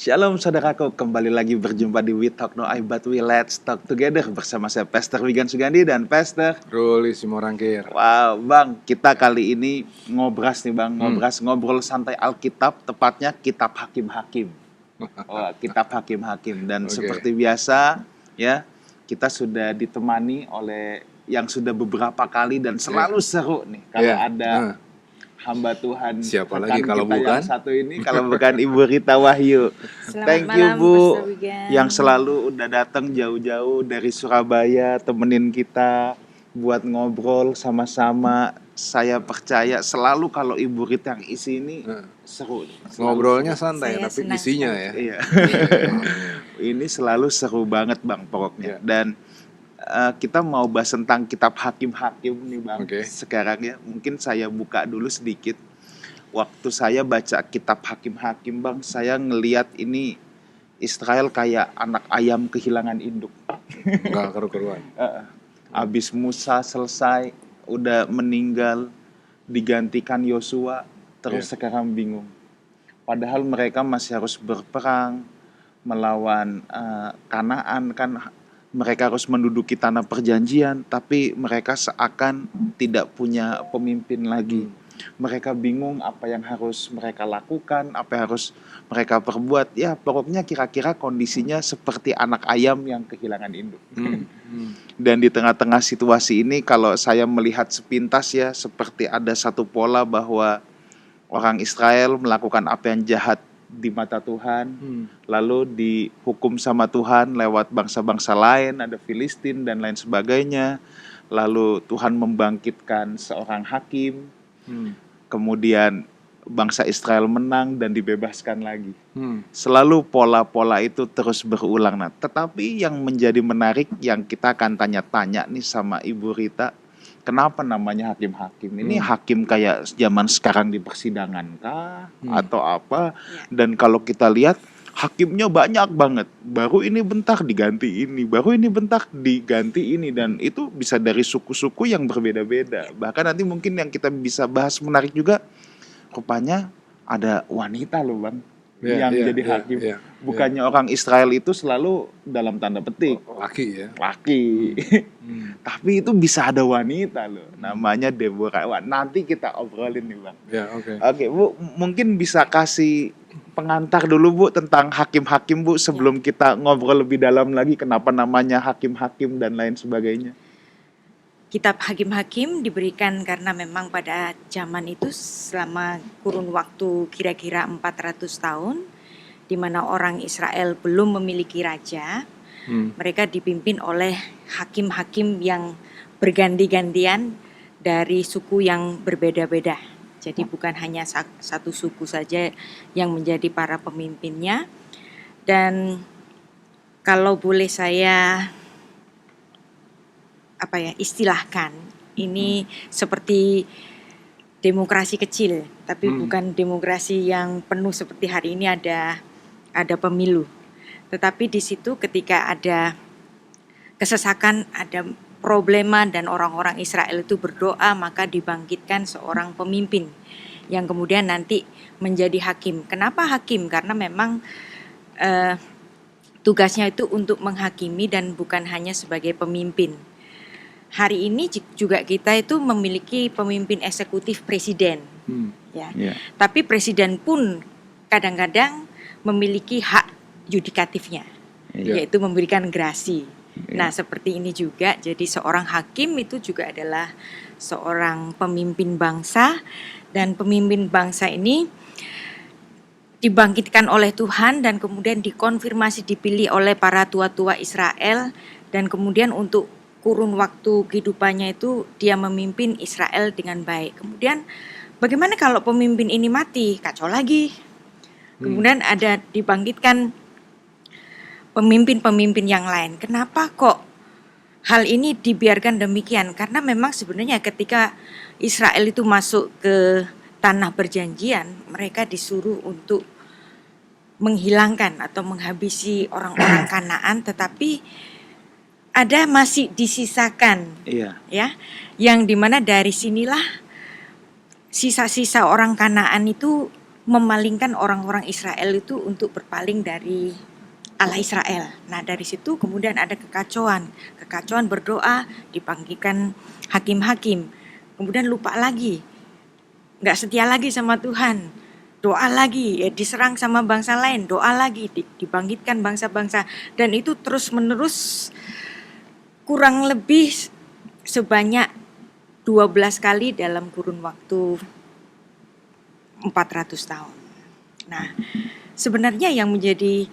Shalom saudaraku, kembali lagi berjumpa di We Talk No I But We Let's Talk Together bersama saya Pastor Wigan Sugandi dan Pastor Ruli Simorangkir. Wow, Bang, kita kali ini ngobras nih Bang, ngobrol santai Alkitab, tepatnya Kitab Hakim-Hakim. Kitab Hakim-Hakim dan seperti biasa ya, kita sudah ditemani oleh yang sudah beberapa kali dan selalu seru nih kalau ada hamba Tuhan. Siapa lagi kalau bukan yang satu ini, kalau bukan Ibu Rita Wahyu. Selamat Thank you malam, Bu Pastor Wigan. yang selalu udah datang jauh-jauh dari Surabaya temenin kita buat ngobrol sama-sama. Saya percaya selalu kalau Ibu Rita yang isi ini seru. Ngobrolnya santai Saya tapi senang isinya ya. Iya. Ini selalu seru banget Bang pokoknya. Dan kita mau bahas tentang Kitab Hakim-Hakim nih Bang. Sekarang ya, mungkin saya buka dulu sedikit. Waktu saya baca Kitab Hakim-Hakim Bang, saya ngelihat ini Israel kayak anak ayam kehilangan induk. Enggak keru-keruan. Abis Musa selesai, udah meninggal, digantikan Yosua, terus sekarang bingung. Padahal mereka masih harus berperang melawan Kanaan kan. Mereka harus menduduki tanah perjanjian, tapi mereka seakan tidak punya pemimpin lagi. Mereka bingung apa yang harus mereka lakukan, apa yang harus mereka perbuat. Ya, pokoknya kira-kira kondisinya seperti anak ayam yang kehilangan induk. Dan di tengah-tengah situasi ini, kalau saya melihat sepintas ya, seperti ada satu pola bahwa orang Israel melakukan apa yang jahat di mata Tuhan, lalu dihukum sama Tuhan lewat bangsa-bangsa lain, ada Filistin dan lain sebagainya. Lalu Tuhan membangkitkan seorang hakim, kemudian bangsa Israel menang dan dibebaskan lagi. Selalu pola-pola itu terus berulang. Nah, tetapi yang menjadi menarik yang kita akan tanya-tanya nih sama Ibu Rita, kenapa namanya hakim-hakim? Ini hakim kayak zaman sekarang di persidangan kah? Atau apa? Dan kalau kita lihat hakimnya banyak banget. Baru ini bentar diganti ini, baru ini bentar diganti ini. Dan itu bisa dari suku-suku yang berbeda-beda. Bahkan nanti mungkin yang kita bisa bahas menarik juga, rupanya ada wanita loh Bang yang jadi hakim. Bukannya orang Israel itu selalu dalam tanda petik laki. Tapi itu bisa ada wanita loh, namanya Deborah. Wah, nanti kita obrolin nih Bang. Oke, Bu, mungkin bisa kasih pengantar dulu Bu tentang hakim-hakim Bu sebelum kita ngobrol lebih dalam lagi kenapa namanya hakim-hakim dan lain sebagainya. Kitab Hakim-Hakim diberikan karena memang pada zaman itu selama kurun waktu kira-kira 400 tahun di mana orang Israel belum memiliki raja, mereka dipimpin oleh hakim-hakim yang berganti-gantian dari suku yang berbeda-beda. Jadi bukan hanya satu suku saja yang menjadi para pemimpinnya. Dan kalau boleh saya istilahkan, ini seperti demokrasi kecil, tapi bukan demokrasi yang penuh seperti hari ini ada pemilu. Tetapi di situ ketika ada kesesakan, ada problema dan orang-orang Israel itu berdoa, maka dibangkitkan seorang pemimpin yang kemudian nanti menjadi hakim. Kenapa hakim? Karena memang tugasnya itu untuk menghakimi dan bukan hanya sebagai pemimpin. Hari ini juga kita itu memiliki pemimpin eksekutif presiden, Tapi presiden pun kadang-kadang memiliki hak yudikatifnya, yaitu memberikan grasi. Nah, seperti ini juga. Jadi seorang hakim itu juga adalah seorang pemimpin bangsa, dan pemimpin bangsa ini dibangkitkan oleh Tuhan dan kemudian dikonfirmasi dipilih oleh para tua-tua Israel, dan kemudian untuk kurun waktu kehidupannya itu dia memimpin Israel dengan baik. Kemudian bagaimana kalau pemimpin ini mati? Kacau lagi. Kemudian ada dibangkitkan pemimpin-pemimpin yang lain. Kenapa kok hal ini dibiarkan demikian? Karena memang sebenarnya ketika Israel itu masuk ke tanah perjanjian, mereka disuruh untuk menghilangkan atau menghabisi orang-orang Kanaan, tetapi ada masih disisakan, ya, yang dimana dari sinilah sisa-sisa orang Kanaan itu memalingkan orang-orang Israel itu untuk berpaling dari Allah Israel. Nah dari situ kemudian ada kekacauan berdoa, dipanggilkan hakim-hakim, kemudian lupa lagi, nggak setia lagi sama Tuhan, doa lagi, ya diserang sama bangsa lain, doa lagi, dibangkitkan bangsa-bangsa, dan itu terus menerus kurang lebih sebanyak 12 kali dalam kurun waktu 400 tahun. Nah, sebenarnya yang menjadi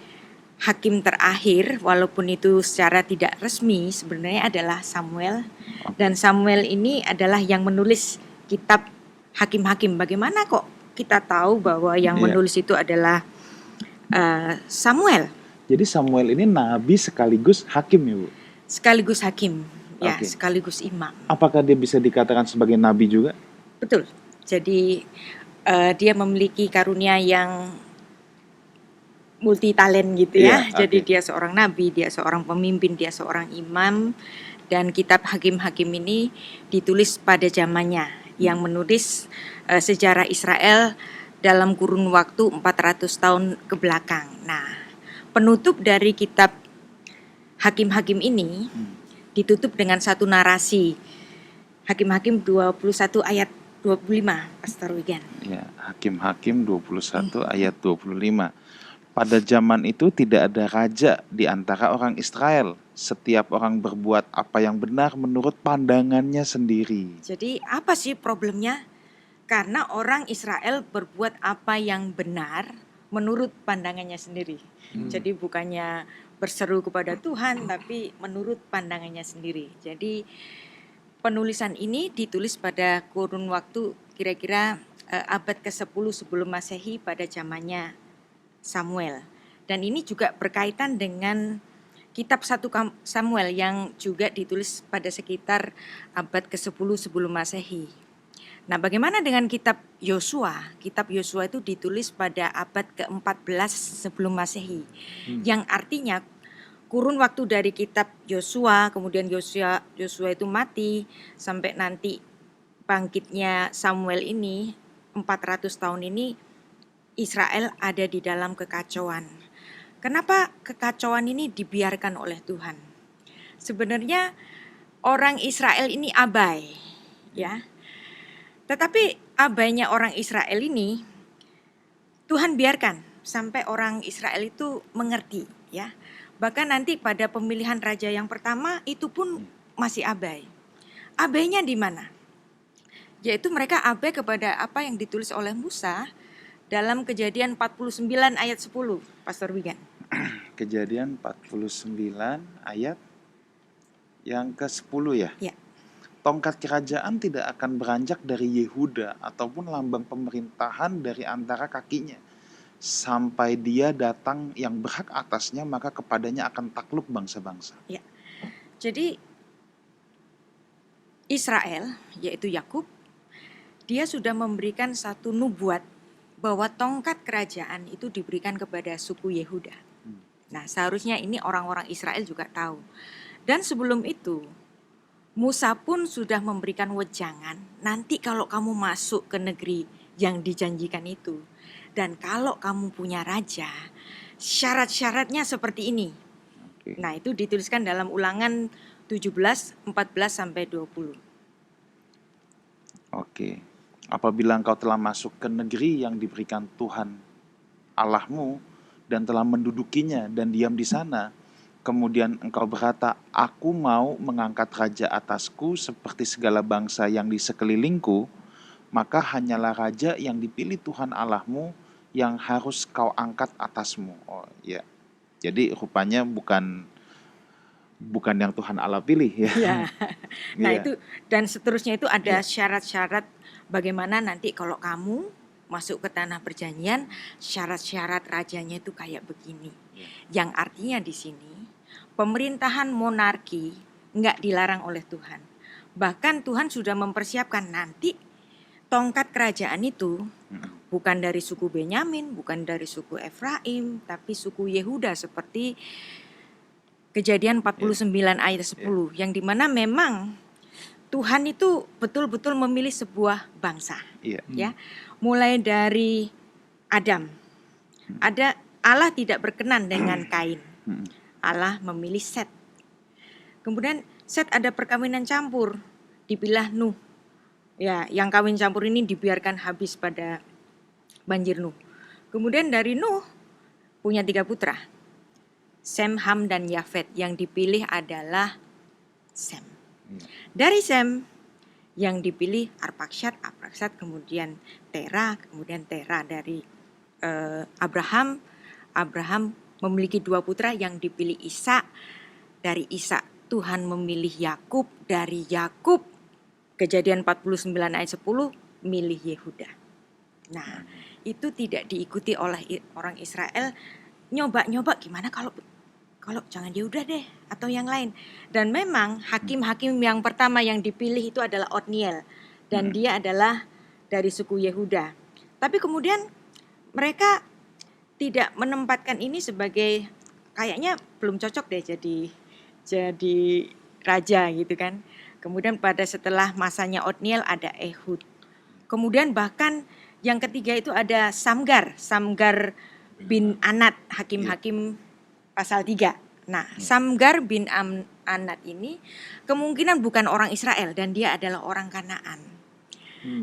hakim terakhir, walaupun itu secara tidak resmi, sebenarnya adalah Samuel. Dan Samuel ini adalah yang menulis kitab hakim-hakim. Bagaimana kok kita tahu bahwa yang menulis itu adalah Samuel? Jadi Samuel ini nabi sekaligus hakim ya, Bu? Sekaligus hakim, ya, Oke. sekaligus imam. Apakah dia bisa dikatakan sebagai nabi juga? Betul. Jadi dia memiliki karunia yang multi talent gitu ya. Iya, Jadi oke. dia seorang nabi, dia seorang pemimpin, dia seorang imam, dan kitab hakim-hakim ini ditulis pada zamannya, yang menulis sejarah Israel dalam kurun waktu 400 tahun ke belakang. Nah, penutup dari kitab hakim-hakim ini ditutup dengan satu narasi. Hakim-hakim 21 ayat 25, Pastor Wigan. Ya, Hakim-hakim 21 ayat 25. Pada zaman itu tidak ada raja di antara orang Israel. Setiap orang berbuat apa yang benar menurut pandangannya sendiri. Jadi apa sih problemnya? Karena orang Israel berbuat apa yang benar menurut pandangannya sendiri. Jadi bukannya berseru kepada Tuhan, tapi menurut pandangannya sendiri. Jadi penulisan ini ditulis pada kurun waktu kira-kira abad ke-10 sebelum Masehi pada zamannya Samuel. Dan ini juga berkaitan dengan kitab 1 Samuel yang juga ditulis pada sekitar abad ke-10 sebelum Masehi. Nah, bagaimana dengan kitab Yosua? Kitab Yosua itu ditulis pada abad ke-14 sebelum Masehi. Yang artinya kurun waktu dari kitab Yosua, kemudian Yosua itu mati, sampai nanti bangkitnya Samuel ini, 400 tahun ini, Israel ada di dalam kekacauan. Kenapa kekacauan ini dibiarkan oleh Tuhan? Sebenarnya orang Israel ini abai, ya. Tetapi abainya orang Israel ini, Tuhan biarkan sampai orang Israel itu mengerti, ya. Bahkan nanti pada pemilihan raja yang pertama itu pun masih abai. Abainya di mana? Yaitu mereka abai kepada apa yang ditulis oleh Musa dalam Kejadian 49 ayat 10, Pastor Wigan. Kejadian 49 ayat yang ke-10 ya. Ya. Tongkat kerajaan tidak akan beranjak dari Yehuda ataupun lambang pemerintahan dari antara kakinya. Sampai dia datang yang berhak atasnya, maka kepadanya akan takluk bangsa-bangsa. Ya. Jadi Israel, yaitu Yakub, dia sudah memberikan satu nubuat bahwa tongkat kerajaan itu diberikan kepada suku Yehuda. Nah, seharusnya ini orang-orang Israel juga tahu. Dan sebelum itu, Musa pun sudah memberikan wejangan, nanti kalau kamu masuk ke negeri yang dijanjikan itu, dan kalau kamu punya raja, syarat-syaratnya seperti ini. Oke. Nah, itu dituliskan dalam Ulangan 17, 14 sampai 20. Oke. Apabila engkau telah masuk ke negeri yang diberikan Tuhan Allahmu dan telah mendudukinya dan diam di sana, kemudian engkau berkata, aku mau mengangkat raja atasku seperti segala bangsa yang di sekelilingku, maka hanyalah raja yang dipilih Tuhan Allahmu yang harus kau angkat atasmu. Oh ya. Jadi rupanya bukan yang Tuhan Allah pilih ya. Ya. Nah, Iya. itu dan seterusnya itu ada syarat-syarat bagaimana nanti kalau kamu masuk ke tanah perjanjian, syarat-syarat rajanya itu kayak begini. Yang artinya di sini pemerintahan monarki enggak dilarang oleh Tuhan. Bahkan Tuhan sudah mempersiapkan nanti tongkat kerajaan itu bukan dari suku Benyamin, bukan dari suku Efraim, tapi suku Yehuda seperti Kejadian 49 ayat 10, yang dimana memang Tuhan itu betul-betul memilih sebuah bangsa. Iya. Ya, mulai dari Adam. Allah tidak berkenan dengan Kain. Hmm. Allah memilih Set. Kemudian Set ada perkawinan campur, dipilah Nuh. Ya, yang kawin campur ini dibiarkan habis pada banjir Nuh. Kemudian dari Nuh punya 3 putra, Sem, Ham, dan Yafet. Yang dipilih adalah Sem. Dari Sem yang dipilih Arpakshad, kemudian Tera, dari Abraham. Abraham memiliki 2 putra yang dipilih Ishak. Dari Ishak Tuhan memilih Yakub. Dari Yakub, Kejadian 49 ayat 10, milih Yehuda. Nah, itu tidak diikuti oleh orang Israel. Nyoba gimana kalau jangan Yehuda deh atau yang lain. Dan memang hakim-hakim yang pertama yang dipilih itu adalah Otniel, dan dia adalah dari suku Yehuda. Tapi kemudian mereka tidak menempatkan ini sebagai, kayaknya belum cocok deh jadi raja gitu kan. Kemudian pada setelah masanya Otniel ada Ehud. Kemudian bahkan yang ketiga itu ada Samgar bin Anat, hakim-hakim pasal 3. Nah, Samgar bin Anat ini kemungkinan bukan orang Israel dan dia adalah orang Kanaan.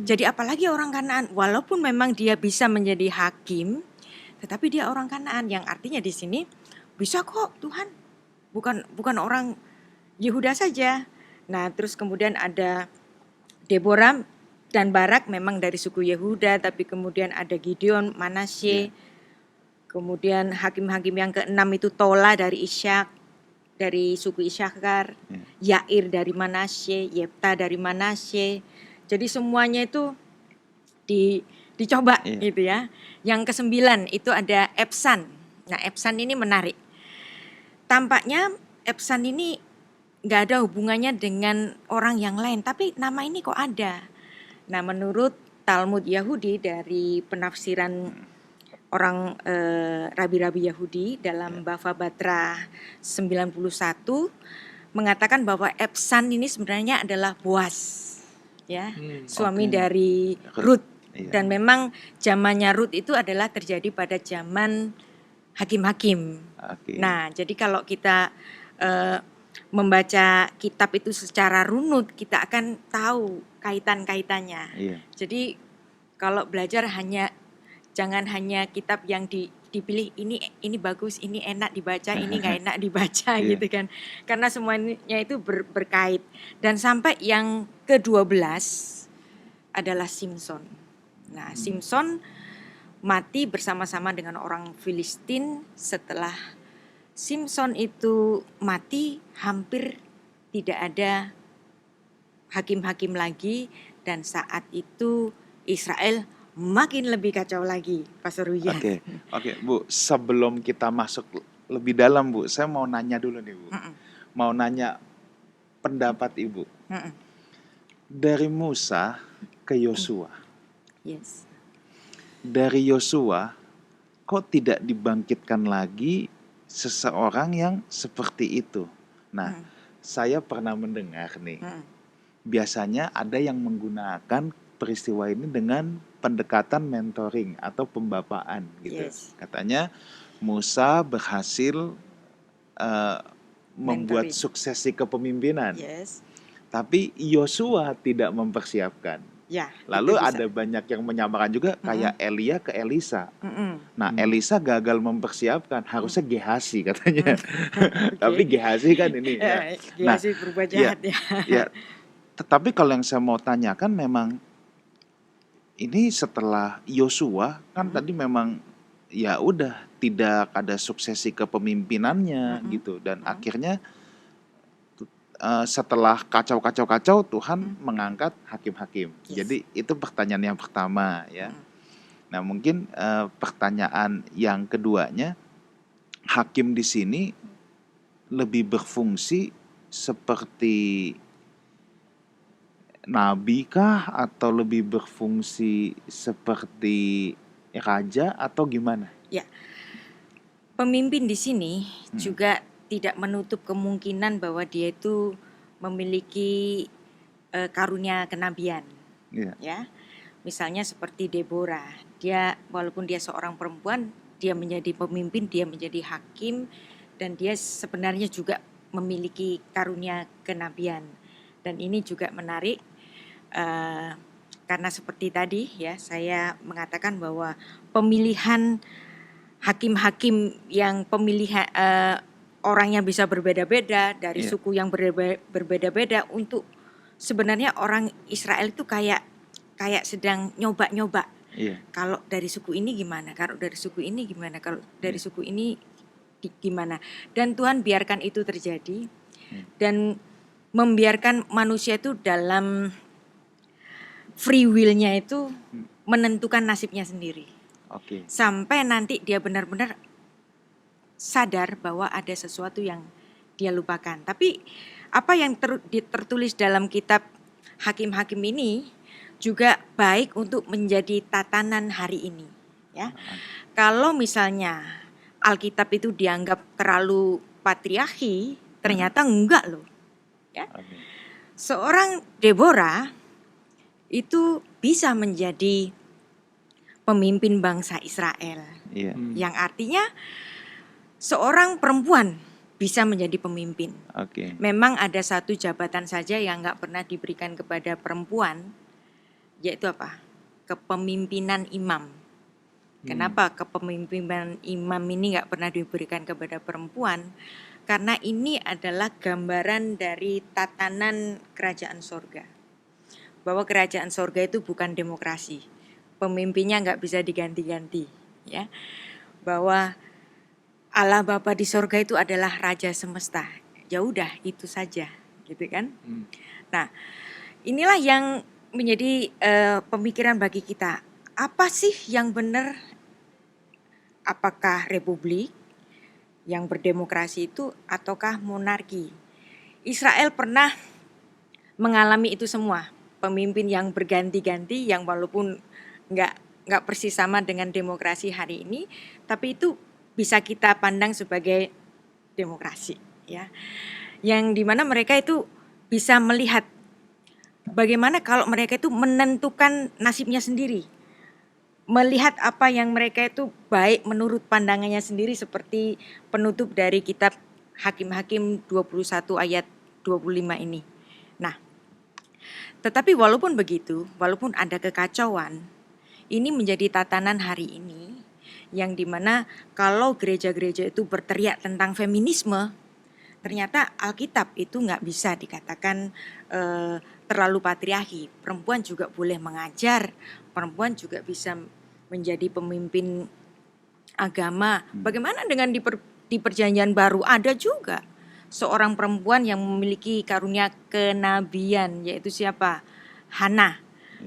Jadi apalagi orang Kanaan, walaupun memang dia bisa menjadi hakim, tetapi dia orang Kanaan, yang artinya di sini bisa kok Tuhan, bukan orang Yehuda saja. Nah, terus kemudian ada Deborah dan Barak memang dari suku Yehuda, tapi kemudian ada Gideon, Manasye. Kemudian hakim-hakim yang ke-6 itu Tola dari Ishak, dari suku Isyakar, Yair dari Manasye, Yefta dari Manasye. Jadi semuanya itu dicoba gitu ya. Yang ke-9 itu ada Epsan. Nah, Epsan ini menarik. Tampaknya Epsan ini nggak ada hubungannya dengan orang yang lain, tapi nama ini kok ada. Nah, menurut Talmud Yahudi dari penafsiran orang rabi-rabi Yahudi dalam Bava Batra 91 mengatakan bahwa Epsan ini sebenarnya adalah Boaz, ya, suami dari Rut. Dan memang zamannya Rut itu adalah terjadi pada zaman hakim-hakim. Nah, jadi kalau kita membaca kitab itu secara runut, kita akan tahu kaitan-kaitannya. Jadi kalau belajar jangan hanya kitab yang dipilih, ini bagus, ini enak dibaca, ini nggak enak dibaca gitu kan. Karena semuanya itu berkait. Dan sampai yang ke-12 adalah Simson. Nah, Simson mati bersama-sama dengan orang Filistin. Setelah Simson itu mati, hampir tidak ada hakim-hakim lagi, dan saat itu Israel makin lebih kacau lagi, Pastor Wijan. Oke, Bu, sebelum kita masuk lebih dalam, Bu, saya mau nanya dulu nih, Bu. Mau nanya pendapat Ibu. Dari Musa ke Yosua. Yes. Dari Yosua kok tidak dibangkitkan lagi seseorang yang seperti itu? Nah, saya pernah mendengar nih. Biasanya ada yang menggunakan peristiwa ini dengan pendekatan mentoring atau pembapaan gitu. Katanya Musa berhasil membuat suksesi kepemimpinan. Tapi Yosua tidak mempersiapkan. Lalu ada banyak yang menyamakan juga kayak Elia ke Elisa. Nah, Elisa gagal mempersiapkan, harusnya Gehazi katanya. Tapi Gehazi kan ini. Gehazi berubah jahat ya. Tetapi kalau yang saya mau tanyakan memang ini setelah Yosua kan tadi memang ya udah tidak ada suksesi kepemimpinannya gitu, dan akhirnya setelah kacau Tuhan mengangkat hakim-hakim. Jadi itu pertanyaan yang pertama ya. Nah, mungkin pertanyaan yang keduanya, hakim di sini lebih berfungsi seperti nabi kah atau lebih berfungsi seperti raja atau gimana? Ya. Pemimpin di sini juga tidak menutup kemungkinan bahwa dia itu memiliki karunia kenabian. Ya. Misalnya seperti Deborah. Dia walaupun dia seorang perempuan, dia menjadi pemimpin, dia menjadi hakim, dan dia sebenarnya juga memiliki karunia kenabian. Dan ini juga menarik karena seperti tadi ya saya mengatakan bahwa pemilihan hakim-hakim yang pemilihan orangnya bisa berbeda-beda dari Iya. suku yang berbeda-beda untuk sebenarnya orang Israel itu kayak sedang nyoba-nyoba. Iya. Kalau dari suku ini gimana? Kalau dari suku ini gimana? Kalau dari suku ini gimana? Dan Tuhan biarkan itu terjadi dan membiarkan manusia itu dalam free will-nya itu menentukan nasibnya sendiri. Oke. Sampai nanti dia benar-benar sadar bahwa ada sesuatu yang dia lupakan. Tapi apa yang tertulis dalam kitab Hakim-Hakim ini juga baik untuk menjadi tatanan hari ini, ya. Kalau misalnya Alkitab itu dianggap terlalu patriarki, ternyata enggak loh, ya. Oke. Seorang Deborah itu bisa menjadi pemimpin bangsa Israel, Iya. yang artinya seorang perempuan bisa menjadi pemimpin. Oke. Memang ada satu jabatan saja yang nggak pernah diberikan kepada perempuan, yaitu apa? Kepemimpinan imam. Kenapa kepemimpinan imam ini nggak pernah diberikan kepada perempuan? Karena ini adalah gambaran dari tatanan kerajaan sorga. Bahwa kerajaan sorga itu bukan demokrasi. Pemimpinnya nggak bisa diganti-ganti, ya. Bahwa Allah Bapa di sorga itu adalah Raja semesta. Ya udah itu saja, gitu kan? Nah, inilah yang menjadi pemikiran bagi kita. Apa sih yang benar? Apakah republik yang berdemokrasi itu ataukah monarki? Israel pernah mengalami itu semua. Pemimpin yang berganti-ganti, yang walaupun nggak persis sama dengan demokrasi hari ini, tapi itu bisa kita pandang sebagai demokrasi, ya. Yang dimana mereka itu bisa melihat bagaimana kalau mereka itu menentukan nasibnya sendiri, melihat apa yang mereka itu baik menurut pandangannya sendiri, seperti penutup dari kitab Hakim-Hakim 21 ayat 25 ini. Nah, tetapi walaupun begitu, walaupun ada kekacauan, ini menjadi tatanan hari ini, yang dimana kalau gereja-gereja itu berteriak tentang feminisme, ternyata Alkitab itu nggak bisa dikatakan terlalu patriarki. Perempuan juga boleh mengajar, perempuan juga bisa menjadi pemimpin agama. Bagaimana dengan di perjanjian baru? Ada juga seorang perempuan yang memiliki karunia kenabian, yaitu siapa? Hana.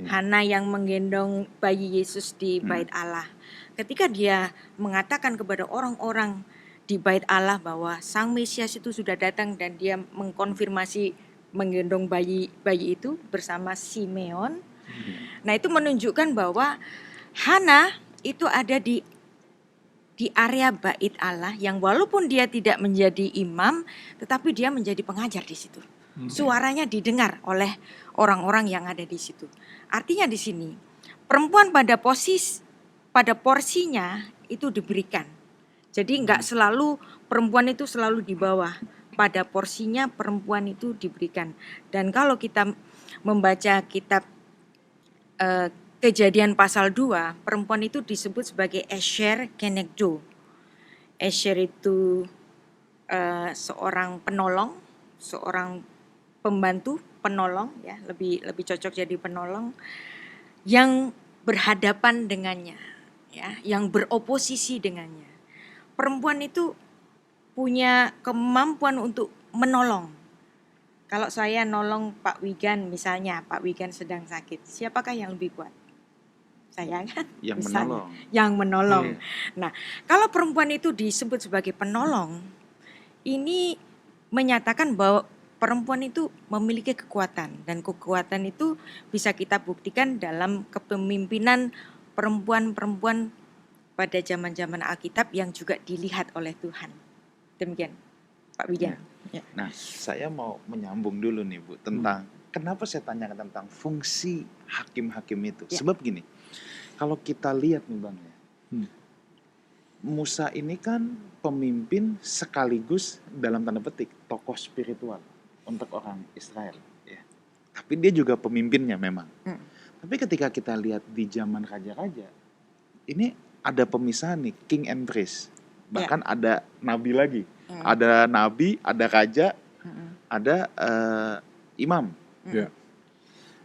Hana yang menggendong bayi Yesus di bait Allah. Ketika dia mengatakan kepada orang-orang di bait Allah bahwa Sang Mesias itu sudah datang, dan dia mengkonfirmasi menggendong bayi itu bersama Simeon. Nah, itu menunjukkan bahwa Hana itu ada di area bait Allah, yang walaupun dia tidak menjadi imam, tetapi dia menjadi pengajar di situ. Suaranya didengar oleh orang-orang yang ada di situ. Artinya di sini perempuan pada porsinya itu diberikan. Jadi enggak selalu perempuan itu selalu di bawah. Pada porsinya perempuan itu diberikan. Dan kalau kita membaca kitab Kejadian pasal 2, perempuan itu disebut sebagai Esher Kenegdo. Esher itu seorang penolong, seorang pembantu, penolong, ya, lebih cocok jadi penolong, yang berhadapan dengannya, ya, yang beroposisi dengannya. Perempuan itu punya kemampuan untuk menolong. Kalau saya nolong Pak Wigan misalnya, Pak Wigan sedang sakit, siapakah yang lebih kuat? Saya kan? Yang Misalnya, menolong. yang menolong. Nah, kalau perempuan itu disebut sebagai penolong, ini menyatakan bahwa perempuan itu memiliki kekuatan, dan kekuatan itu bisa kita buktikan dalam kepemimpinan perempuan-perempuan pada zaman-zaman Alkitab yang juga dilihat oleh Tuhan. Demikian, Pak Wijan. Ya. Nah, saya mau menyambung dulu nih, Bu, tentang kenapa saya tanyakan tentang fungsi hakim-hakim itu. Ya. Sebab gini, kalau kita lihat nih Bang ya, Musa ini kan pemimpin sekaligus dalam tanda petik tokoh spiritual untuk orang Israel, ya. Tapi dia juga pemimpinnya memang. Tapi ketika kita lihat di zaman raja-raja, ini ada pemisahan nih, king and priest. Bahkan ada nabi lagi. Ada nabi, ada raja, ada imam. Ya.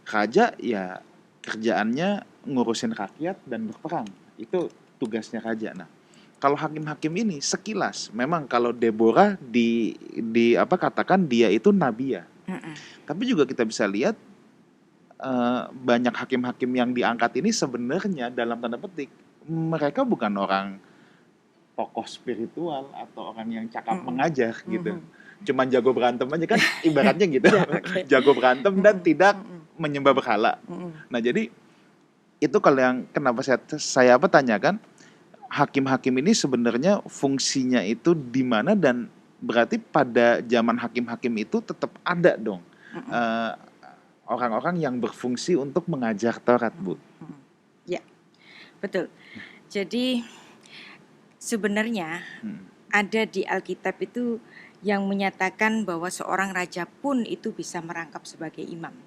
Raja ya kerjaannya ngurusin rakyat dan berperang. Itu tugasnya raja. Nah, kalau hakim-hakim ini sekilas memang kalau Deborah di katakan dia itu nabi ya. Tapi juga kita bisa lihat banyak hakim-hakim yang diangkat ini sebenarnya dalam tanda petik mereka bukan orang tokoh spiritual atau orang yang cakap mengajar gitu. Cuman jago berantem aja kan ibaratnya gitu. Jago berantem dan tidak menyembah berhala. Nah, jadi itu kalau yang kenapa saya tanyakan hakim-hakim ini sebenarnya fungsinya itu di mana, dan berarti pada zaman hakim-hakim itu tetap ada dong orang-orang yang berfungsi untuk mengajar Taurat, Bu. Ya, betul. Jadi sebenarnya ada di Alkitab itu yang menyatakan bahwa seorang raja pun itu bisa merangkap sebagai imam.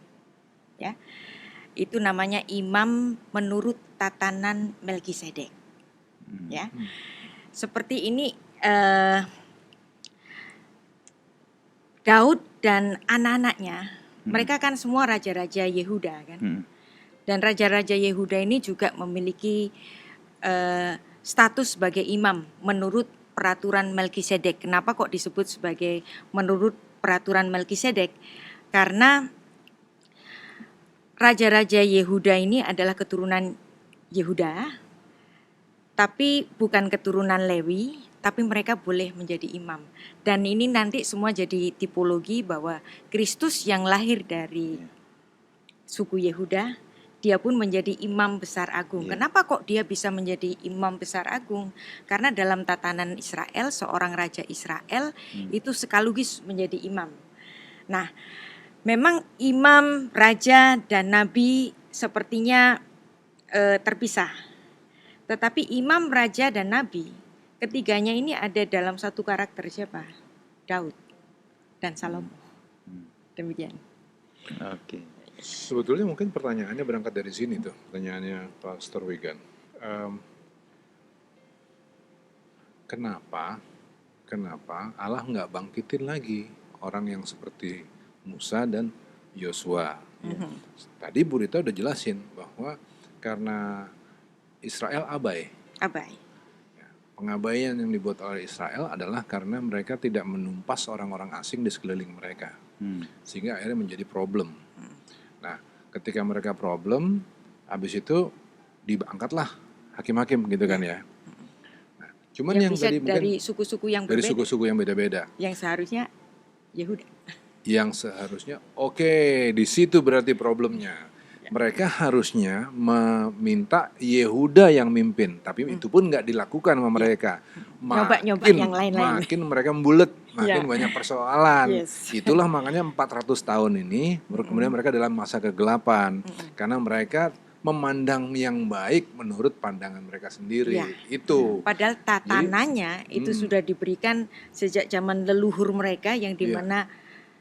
Ya. Itu namanya imam menurut tatanan Melkisedek. Ya. Seperti ini Daud dan anak-anaknya, mereka kan semua raja-raja Yehuda kan. Dan raja-raja Yehuda ini juga memiliki status sebagai imam menurut peraturan Melkisedek. Kenapa kok disebut sebagai menurut peraturan Melkisedek? Karena raja-raja Yehuda ini adalah keturunan Yehuda, tapi bukan keturunan Lewi, tapi mereka boleh menjadi imam. Dan ini nanti semua jadi tipologi bahwa Kristus yang lahir dari suku Yehuda, dia pun menjadi imam besar agung. Kenapa kok dia bisa menjadi imam besar agung? Karena dalam tatanan Israel, seorang raja Israel itu sekaligus menjadi imam. Nah, memang imam, raja, dan nabi sepertinya terpisah. Tetapi imam, raja, dan nabi, ketiganya ini ada dalam satu karakter siapa? Daud dan Salomo. Demikian. Oke. Sebetulnya mungkin pertanyaannya berangkat dari sini tuh, pertanyaannya Pastor Wigan. Kenapa Allah nggak bangkitin lagi orang yang seperti Musa dan Yosua? Tadi Bu Rita udah jelasin bahwa karena Israel abai. Pengabaian yang dibuat oleh Israel adalah karena mereka tidak menumpas orang-orang asing di sekeliling mereka, sehingga akhirnya menjadi problem. Nah, ketika mereka problem, habis itu diangkatlah hakim-hakim gitu kan ya. Nah, cuman yang bisa tadi mungkin dari suku-suku yang berbeda. Dari suku-suku yang beda-beda. Yang seharusnya Yehuda. Oke, di situ berarti problemnya. Mereka harusnya meminta Yehuda yang mimpin, tapi itu pun nggak dilakukan sama mereka. Nyoba-nyoba yang lain-lain. Makin mereka membulet, makin banyak persoalan. Itulah makanya 400 tahun ini, kemudian mereka dalam masa kegelapan, karena mereka memandang yang baik menurut pandangan mereka sendiri. Itu. Padahal tatanannya itu sudah diberikan sejak zaman leluhur mereka, yang dimana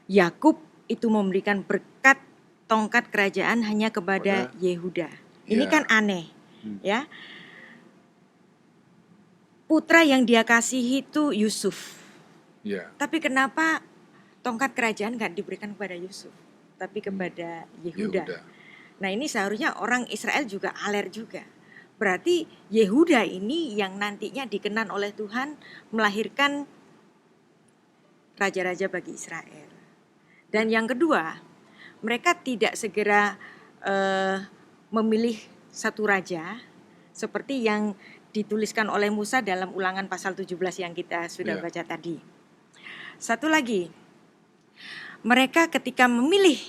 Yakub itu memberikan berkat tongkat kerajaan hanya kepada Yehuda. Ini kan aneh, ya. Putra yang dia kasihi itu Yusuf. Tapi kenapa tongkat kerajaan nggak diberikan kepada Yusuf, tapi kepada Yehuda? Nah, ini seharusnya orang Israel juga alert juga. Berarti Yehuda ini yang nantinya dikenan oleh Tuhan melahirkan raja-raja bagi Israel. Dan yang kedua, mereka tidak segera memilih satu raja seperti yang dituliskan oleh Musa dalam Ulangan pasal 17 yang kita sudah baca tadi. Satu lagi, mereka ketika memilih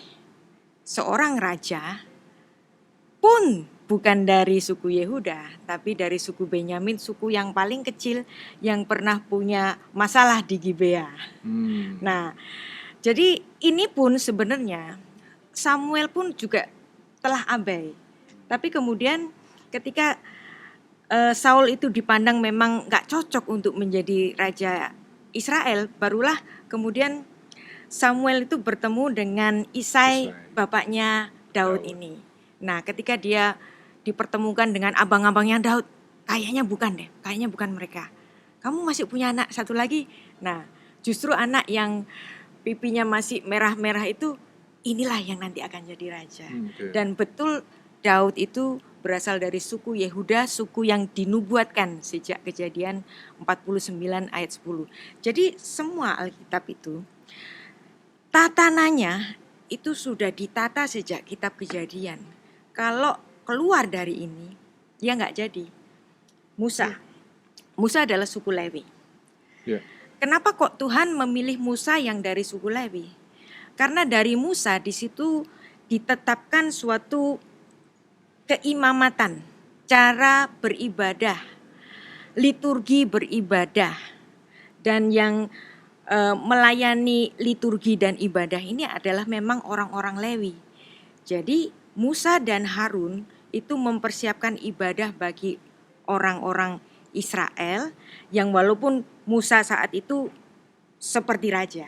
seorang raja pun bukan dari suku Yehuda, tapi dari suku Benyamin, suku yang paling kecil yang pernah punya masalah di Gibea. Nah, jadi ini pun sebenarnya Samuel pun juga telah abai. Tapi kemudian ketika Saul itu dipandang memang nggak cocok untuk menjadi raja Israel, barulah kemudian Samuel itu bertemu dengan Isai, bapaknya Daud ini. Nah, ketika dia dipertemukan dengan abang-abangnya Daud, kayaknya bukan mereka. Kamu masih punya anak satu lagi. Nah, justru anak yang pipinya masih merah-merah itu, inilah yang nanti akan jadi raja. Dan betul Daud itu berasal dari suku Yehuda, suku yang dinubuatkan sejak Kejadian 49 ayat 10. Jadi semua Alkitab itu tatananya itu sudah ditata sejak kitab Kejadian. Kalau keluar dari ini, ya nggak jadi. Musa adalah suku Lewi. Kenapa kok Tuhan memilih Musa yang dari suku Lewi? Karena dari Musa di situ ditetapkan suatu keimamatan, cara beribadah, liturgi beribadah, dan yang melayani liturgi dan ibadah ini adalah memang orang-orang Lewi. Jadi Musa dan Harun itu mempersiapkan ibadah bagi orang-orang Israel yang walaupun Musa saat itu seperti raja,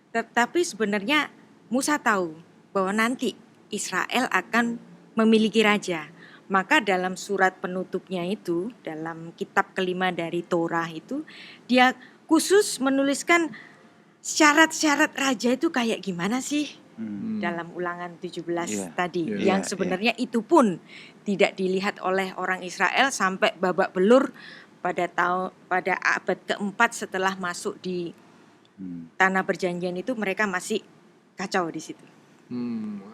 tetapi sebenarnya Musa tahu bahwa nanti Israel akan memiliki raja. Maka dalam surat penutupnya itu, dalam kitab kelima dari Torah itu, dia khusus menuliskan syarat-syarat raja itu kayak gimana sih? Dalam Ulangan 17 tadi. Yang sebenarnya itu pun tidak dilihat oleh orang Israel sampai babak belur pada abad keempat setelah masuk di tanah perjanjian itu, mereka masih kacau di situ.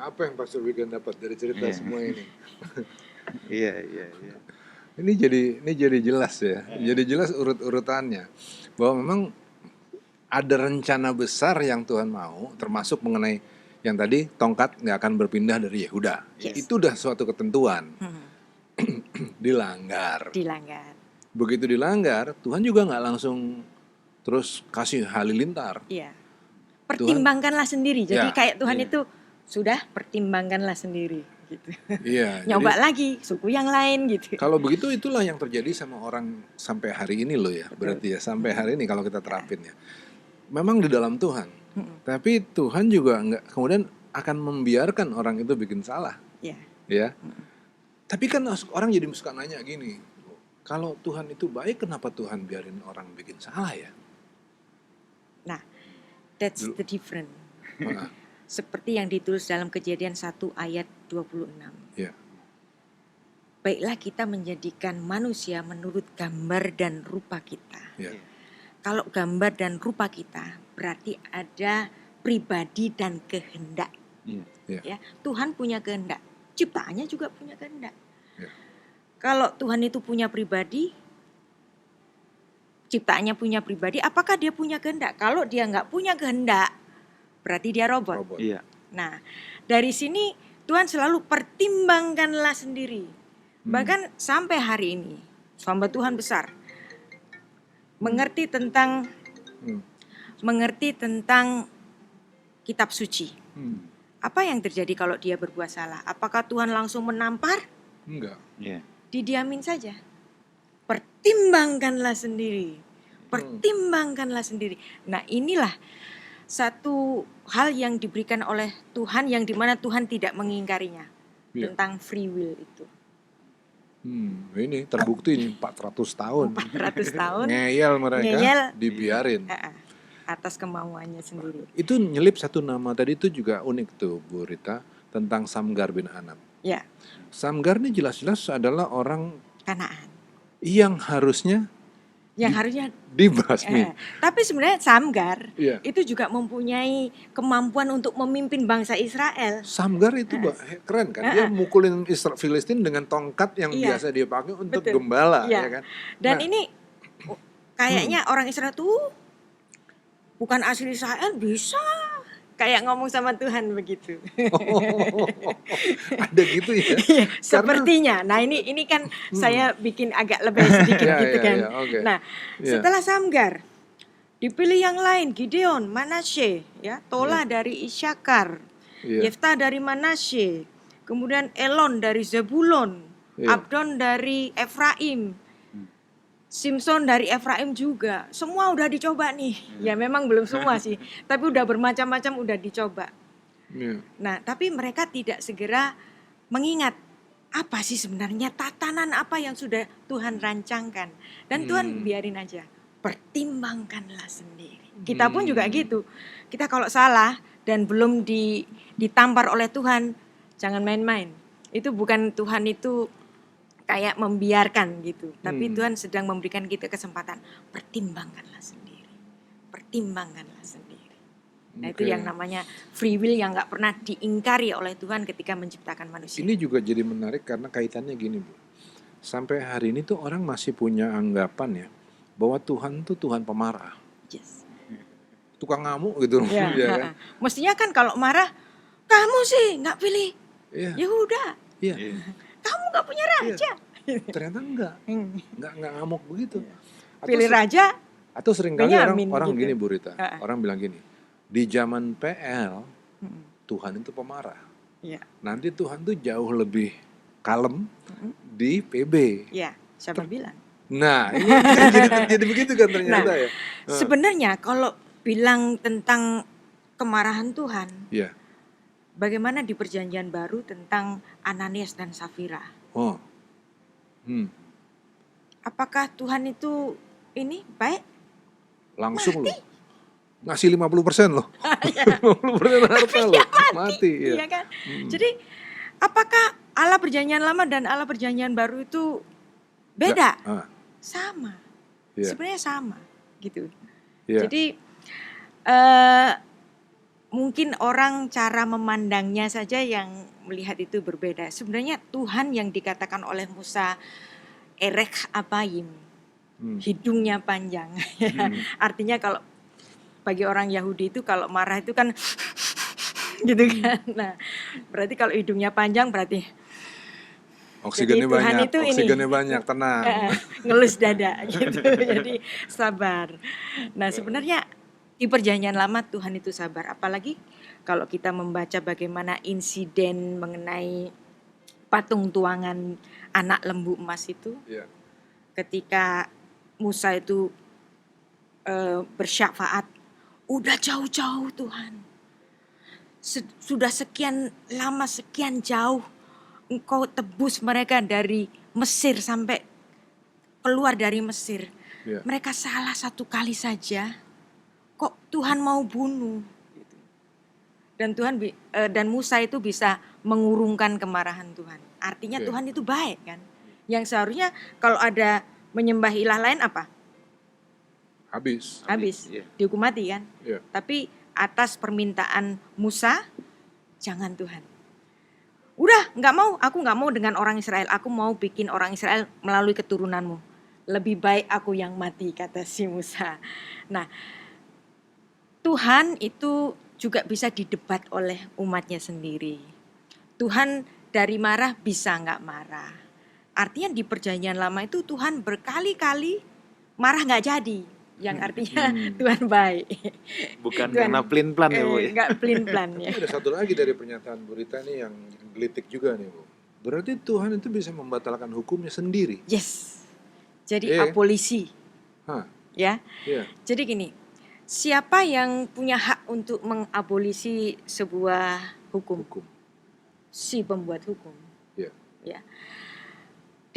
Apa yang Pastor Wigan dapat dari cerita semua ini? Iya. Ini jadi jelas ya. Jadi jelas urut-urutannya bahwa memang ada rencana besar yang Tuhan mau, termasuk mengenai yang tadi tongkat nggak akan berpindah dari Yehuda. Itu udah suatu ketentuan. Dilanggar. Begitu dilanggar, Tuhan juga nggak langsung terus kasih halilintar. Iya. Pertimbangkanlah sendiri. Jadi kayak Tuhan itu sudah pertimbangkanlah sendiri. Gitu. Iya. Nyoba lagi suku yang lain gitu. Kalau begitu itulah yang terjadi sama orang sampai hari ini loh ya. Berarti ya sampai hari ini kalau kita terapin ya. Memang di dalam Tuhan. Tapi Tuhan juga nggak kemudian akan membiarkan orang itu bikin salah. Ya. Tapi kan orang jadi suka nanya gini. Kalau Tuhan itu baik, kenapa Tuhan biarin orang bikin salah ya? Nah, that's the difference. Seperti yang ditulis dalam Kejadian 1 ayat 26. Baiklah kita menjadikan manusia menurut gambar dan rupa kita. Kalau gambar dan rupa kita berarti ada pribadi dan kehendak. Ya, Tuhan punya kehendak, ciptaannya juga punya kehendak. Kalau Tuhan itu punya pribadi, ciptaannya punya pribadi, apakah dia punya kehendak? Kalau dia nggak punya kehendak, berarti dia robot. Nah, dari sini Tuhan selalu pertimbangkanlah sendiri. Bahkan sampai hari ini, hamba Tuhan besar mengerti tentang kitab suci. Apa yang terjadi kalau dia berbuat salah? Apakah Tuhan langsung menampar? Enggak. Didiamin saja. Pertimbangkanlah sendiri. Nah, inilah satu hal yang diberikan oleh Tuhan yang dimana Tuhan tidak mengingkarinya tentang free will itu. Ini terbukti nih 400 tahun. Ngeyel mereka dibiarin. Atas kemauannya sendiri. Itu nyelip satu nama tadi itu juga unik tuh Bu Rita tentang Samgar bin Anam. Samgar ini jelas-jelas adalah orang Kanaan. Yang harusnya dibasmi. Tapi sebenarnya Samgar itu juga mempunyai kemampuan untuk memimpin bangsa Israel. Samgar itu keren kan? Dia mukulin Filistin dengan tongkat yang biasa dia pakai untuk gembala, ya kan? Dan ini kayaknya orang Israel tuh bukan asli Israel bisa kayak ngomong sama Tuhan begitu. Ada gitu ya? Sepertinya. Nah ini kan saya bikin agak lebih sedikit gitu kan. Nah setelah Samgar dipilih yang lain, Gideon, Manasye, Tola dari Isyakar, Yefta dari Manasye, kemudian Elon dari Zebulon, Iya. Abdon dari Efraim, Simpson dari Efraim juga. Semua udah dicoba nih. Ya memang belum semua sih, tapi udah bermacam-macam udah dicoba. Iya. Nah, tapi mereka tidak segera mengingat apa sih sebenarnya tatanan apa yang sudah Tuhan rancangkan. Dan Tuhan biarin aja, pertimbangkanlah sendiri. Kita pun juga gitu. Kita kalau salah dan belum ditampar oleh Tuhan, jangan main-main. Itu bukan Tuhan itu kayak membiarkan gitu, tapi Tuhan sedang memberikan kita kesempatan. Pertimbangkanlah sendiri, pertimbangkanlah sendiri. Nah itu yang namanya free will yang nggak pernah diingkari oleh Tuhan ketika menciptakan manusia. Ini juga jadi menarik karena kaitannya gini, Bu. Sampai hari ini tuh orang masih punya anggapan ya bahwa Tuhan tuh Tuhan pemarah, Yes. tukang ngamuk gitu, Ya, ya kan? Mestinya kan kalau marah, kamu sih nggak pilih Iya, Yehuda, iya. kamu nggak punya raja. Ternyata enggak ngamuk begitu. Pilih raja. Atau seringkali Benyamin orang gitu. gini, Bu Rita, orang bilang gini, di zaman PL Tuhan itu pemarah. Iya. Nanti Tuhan tuh jauh lebih kalem di PB. Ya, siapa bilang? Nah, ini kan jadi begitu kan ternyata ya. Sebenarnya kalau bilang tentang kemarahan Tuhan, Iya. bagaimana di Perjanjian Baru tentang Ananias dan Safira? Oh. Apakah Tuhan itu ini baik? Langsung loh. Ngasih 50% loh. 50% harta loh. Mati. Iya kan? Jadi apakah Allah Perjanjian Lama dan Allah Perjanjian Baru itu beda? Sama. Iya. Sebenarnya sama gitu. Iya. Jadi mungkin orang cara memandangnya saja yang melihat itu berbeda. Sebenarnya Tuhan yang dikatakan oleh Musa Erech Abayim, hidungnya panjang. Artinya kalau bagi orang Yahudi itu kalau marah itu kan gitu kan. Nah, berarti kalau hidungnya panjang berarti oksigennya Tuhan banyak, itu oksigennya banyak, tenang. ngelus dada gitu. Jadi sabar. Nah, sebenarnya di Perjanjian Lama Tuhan itu sabar. Apalagi kalau kita membaca bagaimana insiden mengenai patung tuangan anak lembu emas itu. Iya. Ketika Musa itu bersyafaat, udah jauh-jauh Tuhan. Sudah sekian lama, sekian jauh Engkau tebus mereka dari Mesir sampai keluar dari Mesir. Iya. Mereka salah satu kali saja, kok Tuhan mau bunuh? Dan dan Musa itu bisa mengurungkan kemarahan Tuhan. Artinya Tuhan itu baik kan? Yang seharusnya kalau ada menyembah ilah lain apa? Habis. Dihukum mati kan? Iya. Tapi atas permintaan Musa, jangan Tuhan. Udah, aku nggak mau dengan orang Israel. Aku mau bikin orang Israel melalui keturunanmu. Lebih baik aku yang mati, kata si Musa. Nah, Tuhan itu juga bisa didebat oleh umatnya sendiri. Tuhan dari marah bisa nggak marah. Artinya di Perjanjian Lama itu Tuhan berkali-kali marah nggak jadi. Yang artinya Tuhan baik. Bukan Tuhan, karena plin-plan ya, Bu. Nggak plin-plan ya. Ada satu lagi dari pernyataan Bu Rita nih yang gelitik juga nih, Bu. Berarti Tuhan itu bisa membatalkan hukumnya sendiri. Yes. Jadi abolisi. Ya. Iya. Jadi gini, siapa yang punya hak untuk mengabolisi sebuah hukum? Si pembuat hukum. Iya. Ya.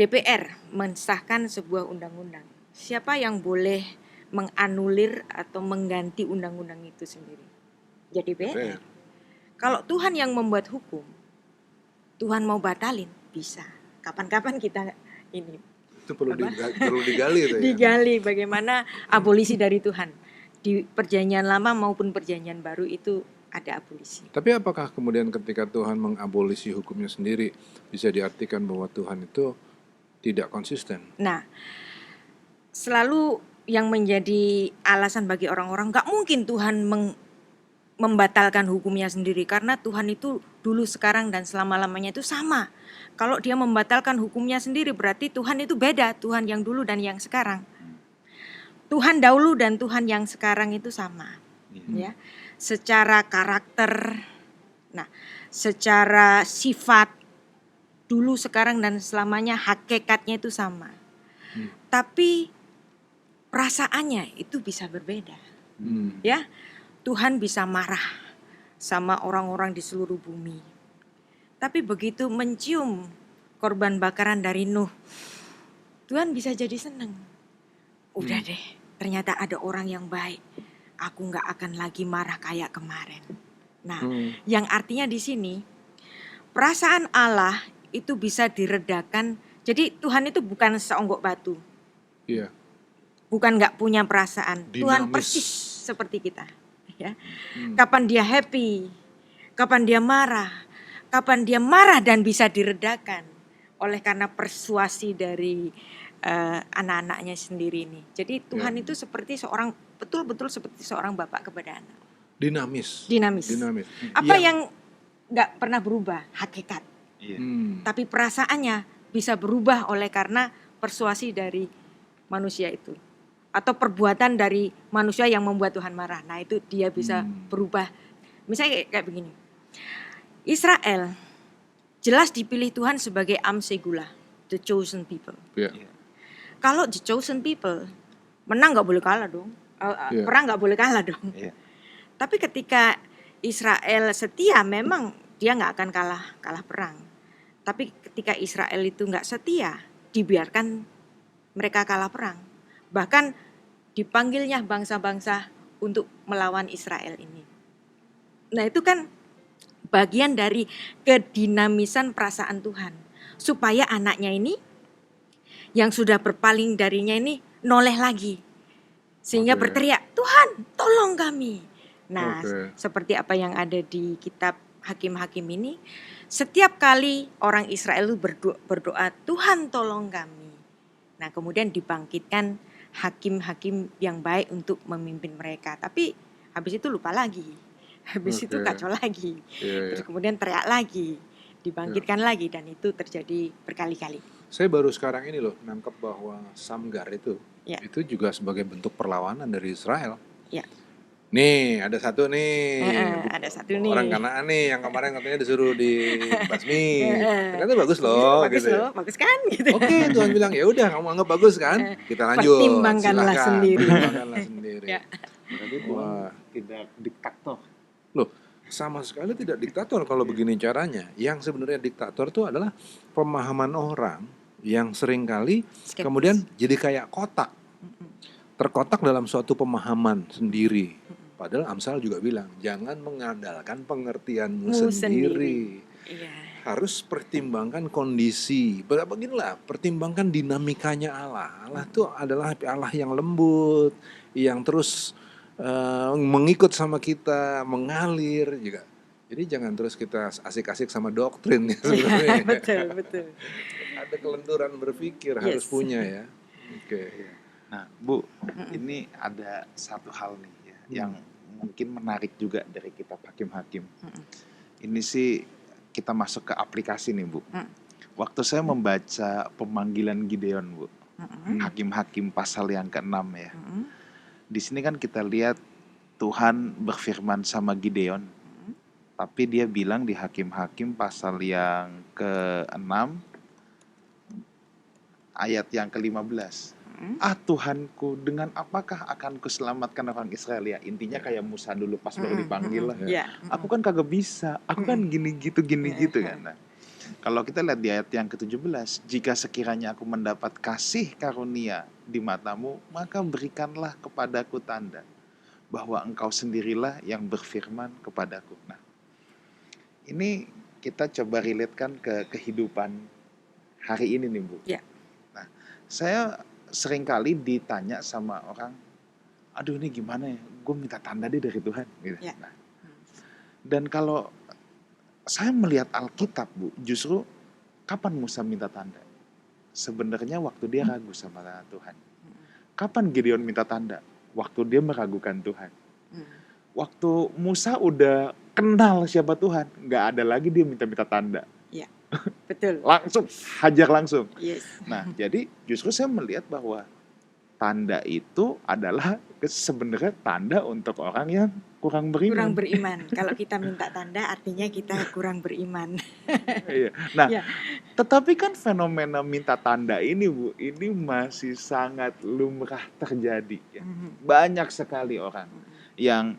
DPR mensahkan sebuah undang-undang. Siapa yang boleh menganulir atau mengganti undang-undang itu sendiri? Ya DPR. Kalau Tuhan yang membuat hukum, Tuhan mau batalin, bisa. Kapan-kapan kita ini. Itu perlu digali itu ya. Digali bagaimana abolisi dari Tuhan. Di Perjanjian Lama maupun Perjanjian Baru itu ada abolisi. Tapi apakah kemudian ketika Tuhan mengabolisi hukumnya sendiri bisa diartikan bahwa Tuhan itu tidak konsisten? Nah, selalu yang menjadi alasan bagi orang-orang gak mungkin Tuhan membatalkan hukumnya sendiri, karena Tuhan itu dulu, sekarang, dan selama-lamanya itu sama. Kalau dia membatalkan hukumnya sendiri berarti Tuhan itu beda, Tuhan yang dulu dan yang sekarang. Tuhan dahulu dan Tuhan yang sekarang itu sama. Ya. Secara karakter, nah, secara sifat, dulu, sekarang, dan selamanya, hakikatnya itu sama. Tapi perasaannya itu bisa berbeda. Ya, Tuhan bisa marah sama orang-orang di seluruh bumi. Tapi begitu mencium korban bakaran dari Nuh, Tuhan bisa jadi senang. Udah deh, ternyata ada orang yang baik. Aku nggak akan lagi marah kayak kemarin. Nah, yang artinya di sini perasaan Allah itu bisa diredakan. Jadi Tuhan itu bukan seonggok batu. Iya. Bukan nggak punya perasaan. Tuhan Dinamis. persis seperti kita. Ya. Kapan dia happy, kapan dia marah dan bisa diredakan oleh karena persuasi dari anak-anaknya sendiri ini. Jadi Tuhan itu seperti seorang, betul-betul seperti seorang bapak kepada anak. Dinamis. Apa yang nggak pernah berubah? Hakikat. Tapi perasaannya bisa berubah oleh karena persuasi dari manusia itu, atau perbuatan dari manusia yang membuat Tuhan marah. Nah itu dia bisa berubah. Misalnya kayak begini, Israel jelas dipilih Tuhan sebagai Am Segula, the chosen people. Kalau the chosen people menang nggak boleh kalah dong, perang nggak boleh kalah dong. Tapi ketika Israel setia, memang dia nggak akan kalah perang. Tapi ketika Israel itu nggak setia, dibiarkan mereka kalah perang. Bahkan dipanggilnya bangsa-bangsa untuk melawan Israel ini. Nah itu kan bagian dari kedinamisan perasaan Tuhan. Supaya anaknya ini yang sudah berpaling darinya ini noleh lagi. Sehingga berteriak, Tuhan tolong kami. Nah seperti apa yang ada di kitab Hakim-Hakim ini, setiap kali orang Israel itu berdoa, Tuhan tolong kami. Nah kemudian dibangkitkan hakim-hakim yang baik untuk memimpin mereka. Tapi habis itu lupa lagi. Habis itu kacau lagi. Terus kemudian teriak lagi. Dibangkitkan lagi, dan itu terjadi berkali-kali. Saya baru sekarang ini loh nangkep bahwa Samgar itu juga sebagai bentuk perlawanan dari Israel. Nih ada satu nih, orang Kanaan nih yang kemarin katanya disuruh dibasmi, ternyata bagus loh, bagus kan? Gitu. Oke, Tuhan bilang ya udah kamu anggap bagus kan, kita lanjut. Pertimbangkanlah sendiri. Ya. Berarti Tuhan tidak diktator. Loh, sama sekali tidak diktator kalau begini caranya. Yang sebenarnya diktator itu adalah pemahaman orang yang seringkali kemudian jadi kayak kotak, terkotak dalam suatu pemahaman sendiri. Padahal Amsal juga bilang, jangan mengandalkan pengertianmu sendiri. Harus pertimbangkan kondisi. Beginilah, pertimbangkan dinamikanya Allah. Allah itu adalah Allah yang lembut, yang terus mengikut sama kita, mengalir juga. Jadi jangan terus kita asik-asik sama doktrin ya sebenarnya. Betul. Ada kelenturan berpikir harus punya ya. Nah, Bu, ini ada satu hal nih ya, yang mungkin menarik juga dari kitab Hakim-Hakim. Ini sih kita masuk ke aplikasi nih, Bu. Waktu saya membaca pemanggilan Gideon, Bu, Hakim-Hakim pasal yang ke-6 ya. Di sini kan kita lihat Tuhan berfirman sama Gideon, tapi dia bilang di Hakim-Hakim pasal yang ke-6 ayat yang ke-15. Tuhanku, dengan apakah akan kuselamatkan orang Israel? Ya intinya kayak Musa dulu pas baru dipanggil lah. Aku kan kagak bisa, aku kan gini gitu kan. Nah, kalau kita lihat di ayat yang ke-17, jika sekiranya aku mendapat kasih karunia di matamu, maka berikanlah kepadaku tanda bahwa engkau sendirilah yang berfirman kepadaku. Nah, ini kita coba relatekan ke kehidupan hari ini nih, Bu. Nah, saya seringkali ditanya sama orang, aduh ini gimana ya, gue minta tanda deh dari Tuhan gitu. Nah, dan kalau saya melihat Alkitab, Bu, justru kapan Musa minta tanda? Sebenarnya waktu dia ragu sama Tuhan. Kapan Gideon minta tanda? Waktu dia meragukan Tuhan. Waktu Musa udah kenal siapa Tuhan, nggak ada lagi dia minta tanda. Betul. Langsung hajar langsung. Nah, jadi justru saya melihat bahwa tanda itu adalah sebenarnya tanda untuk orang yang kurang beriman. Kalau kita minta tanda artinya kita kurang beriman. Nah, Tetapi kan fenomena minta tanda ini Bu, ini masih sangat lumrah terjadi ya. Banyak sekali orang yang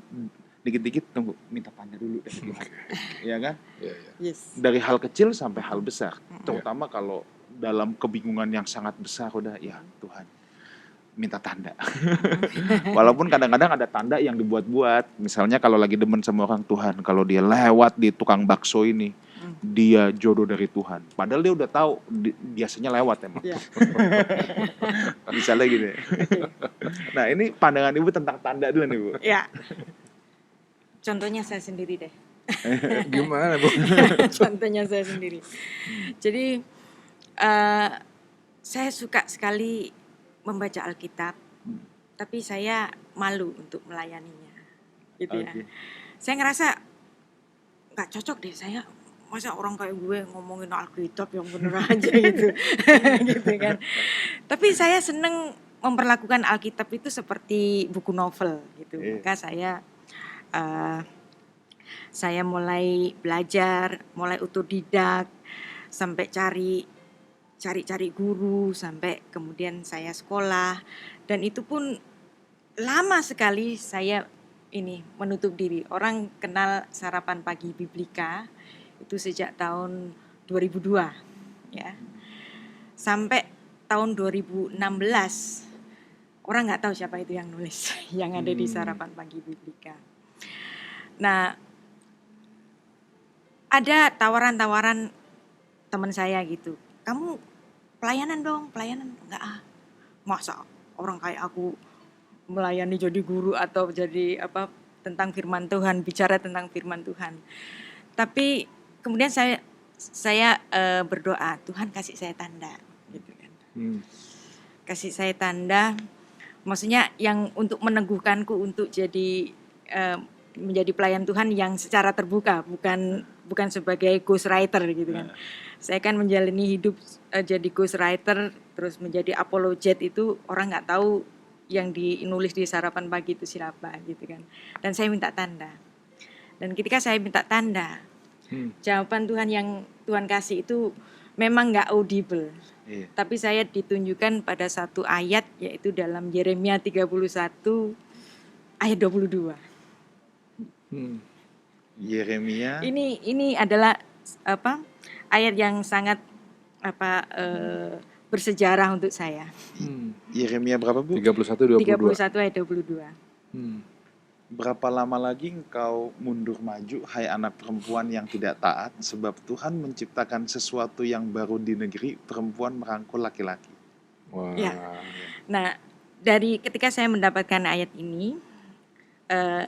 dikit-dikit tunggu minta tanda dulu dari Tuhan. Ya kan? Iya, iya. Yes. Dari hal kecil sampai hal besar. Terutama kalau dalam kebingungan yang sangat besar udah ya Tuhan minta tanda. Walaupun kadang-kadang ada tanda yang dibuat-buat. Misalnya kalau lagi demen sama orang Tuhan, kalau dia lewat di tukang bakso ini, dia jodoh dari Tuhan. Padahal dia udah tahu biasanya lewat emang. Ya. Misalnya gitu ya. Nah ini pandangan Ibu tentang tanda dulu nih Bu. Ya. Contohnya saya sendiri deh. Gimana Bu? Contohnya saya sendiri. Jadi saya suka sekali membaca Alkitab, tapi saya malu untuk melayaninya, gitu ya. Oke. Saya ngerasa nggak cocok deh, saya masa orang kayak gue ngomongin Alkitab yang bener aja gitu, gitu kan. Tapi saya seneng memperlakukan Alkitab itu seperti buku novel gitu. Maka saya mulai belajar, mulai otodidak, sampai cari guru, sampai kemudian saya sekolah, dan itu pun lama sekali saya ini menutup diri. Orang kenal Sarapan Pagi Biblika itu sejak tahun 2002 ya. Sampai tahun 2016 orang nggak tahu siapa itu yang nulis yang ada di Sarapan Pagi Biblika. Nah, ada tawaran-tawaran teman saya gitu. Kamu pelayanan dong, pelayanan. Enggak masa orang kayak aku melayani jadi guru atau jadi apa tentang firman Tuhan, bicara tentang firman Tuhan. Tapi kemudian saya berdoa, Tuhan kasih saya tanda gitu kan. Kasih saya tanda, maksudnya yang untuk meneguhkanku untuk jadi menjadi pelayan Tuhan yang secara terbuka, bukan sebagai ghostwriter gitu kan. Saya kan menjalani hidup jadi ghostwriter, terus menjadi apologet itu orang nggak tahu yang dinulis di Sarapan Pagi itu siapa gitu kan. Dan saya minta tanda. Dan ketika saya minta tanda, jawaban Tuhan yang Tuhan kasih itu memang nggak audible. Tapi saya ditunjukkan pada satu ayat, yaitu dalam Yeremia 31 ayat 22. Yeremia. Ini adalah ayat yang sangat bersejarah untuk saya. Yeremia berapa Bu? 31 ayat 22. Berapa lama lagi engkau mundur maju, hai anak perempuan yang tidak taat, sebab Tuhan menciptakan sesuatu yang baru di negeri, perempuan merangkul laki-laki. Wah. Ya. Nah, dari ketika saya mendapatkan ayat ini,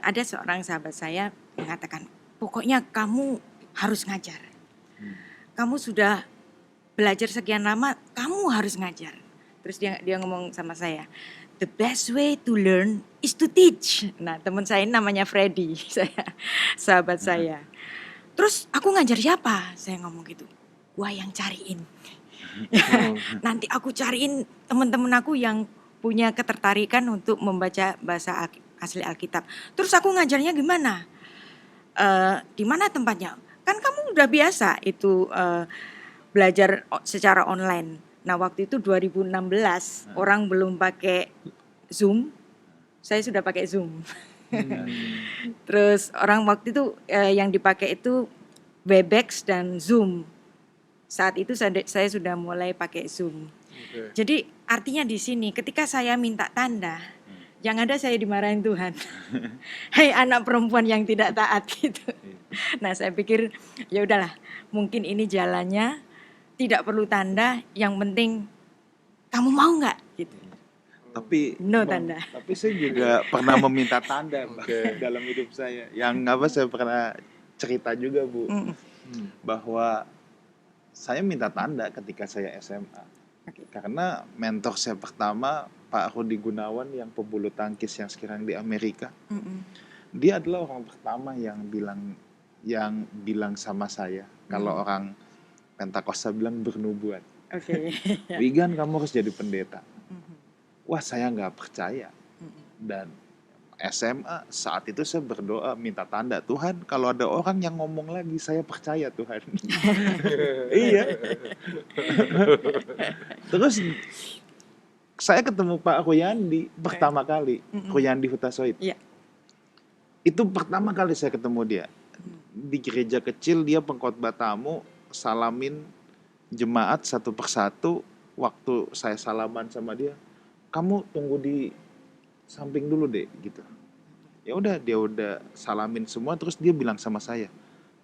ada seorang sahabat saya mengatakan, pokoknya kamu harus ngajar. Kamu sudah belajar sekian lama, kamu harus ngajar. Terus dia ngomong sama saya, the best way to learn is to teach. Nah, teman saya ini namanya Freddy, sahabat saya. Terus aku ngajar siapa? Saya ngomong gitu, gua yang cariin. Nanti aku cariin teman-teman aku yang punya ketertarikan untuk membaca bahasa asli Alkitab. Terus aku ngajarnya gimana? Di mana tempatnya? Kan kamu udah biasa itu belajar secara online. Nah, waktu itu 2016 orang belum pakai Zoom. Saya sudah pakai Zoom. Terus orang waktu itu yang dipakai itu Webex dan Zoom. Saat itu saya sudah mulai pakai Zoom. Jadi artinya di sini ketika saya minta tanda, yang ada saya dimarahin Tuhan. Hai anak perempuan yang tidak taat gitu. Nah, saya pikir ya udahlah, mungkin ini jalannya, tidak perlu tanda, yang penting kamu mau nggak gitu. Tapi tanda. Tapi saya juga pernah meminta tanda dalam hidup saya. Yang saya pernah cerita juga Bu, bahwa saya minta tanda ketika saya SMA. Karena mentor saya pertama Pak Rudi Gunawan yang pebulu tangkis yang sekarang di Amerika. Dia adalah orang pertama yang bilang sama saya, kalau orang Pentakosta bilang bernubuat. Wigan, kamu harus jadi pendeta. Wah, saya nggak percaya. Dan SMA, saat itu saya berdoa minta tanda, Tuhan kalau ada orang yang ngomong lagi saya percaya Tuhan. Iya. Terus saya ketemu Pak Ruyandi pertama kali, Ruyandi Hutasoid. Iya. Itu pertama kali saya ketemu dia. Di gereja kecil dia pengkhotbah tamu, salamin jemaat satu persatu. Waktu saya salaman sama dia, kamu tunggu di samping dulu deh gitu. Ya udah, dia udah salamin semua, terus dia bilang sama saya,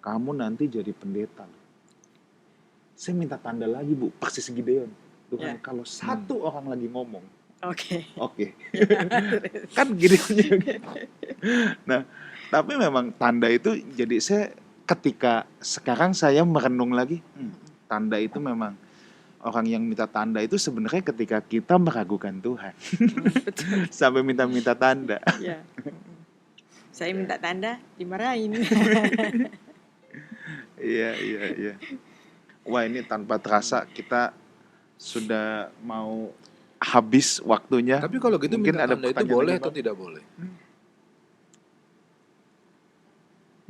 kamu nanti jadi pendeta. Saya minta tanda lagi Bu, persis Gideon. Tuhan, kalau satu orang lagi ngomong, oke. Kan Gideon juga. Nah, tapi memang tanda itu, jadi saya ketika sekarang saya merenung lagi, tanda itu memang orang yang minta tanda itu sebenarnya ketika kita meragukan Tuhan. Sampai minta-minta tanda. Ya. Saya minta tanda, dimarahin. Iya. Wah, ini tanpa terasa kita sudah mau habis waktunya. Tapi kalau gitu mungkin minta ada tanda itu pertanyaan boleh lagi, atau Bang? tidak boleh?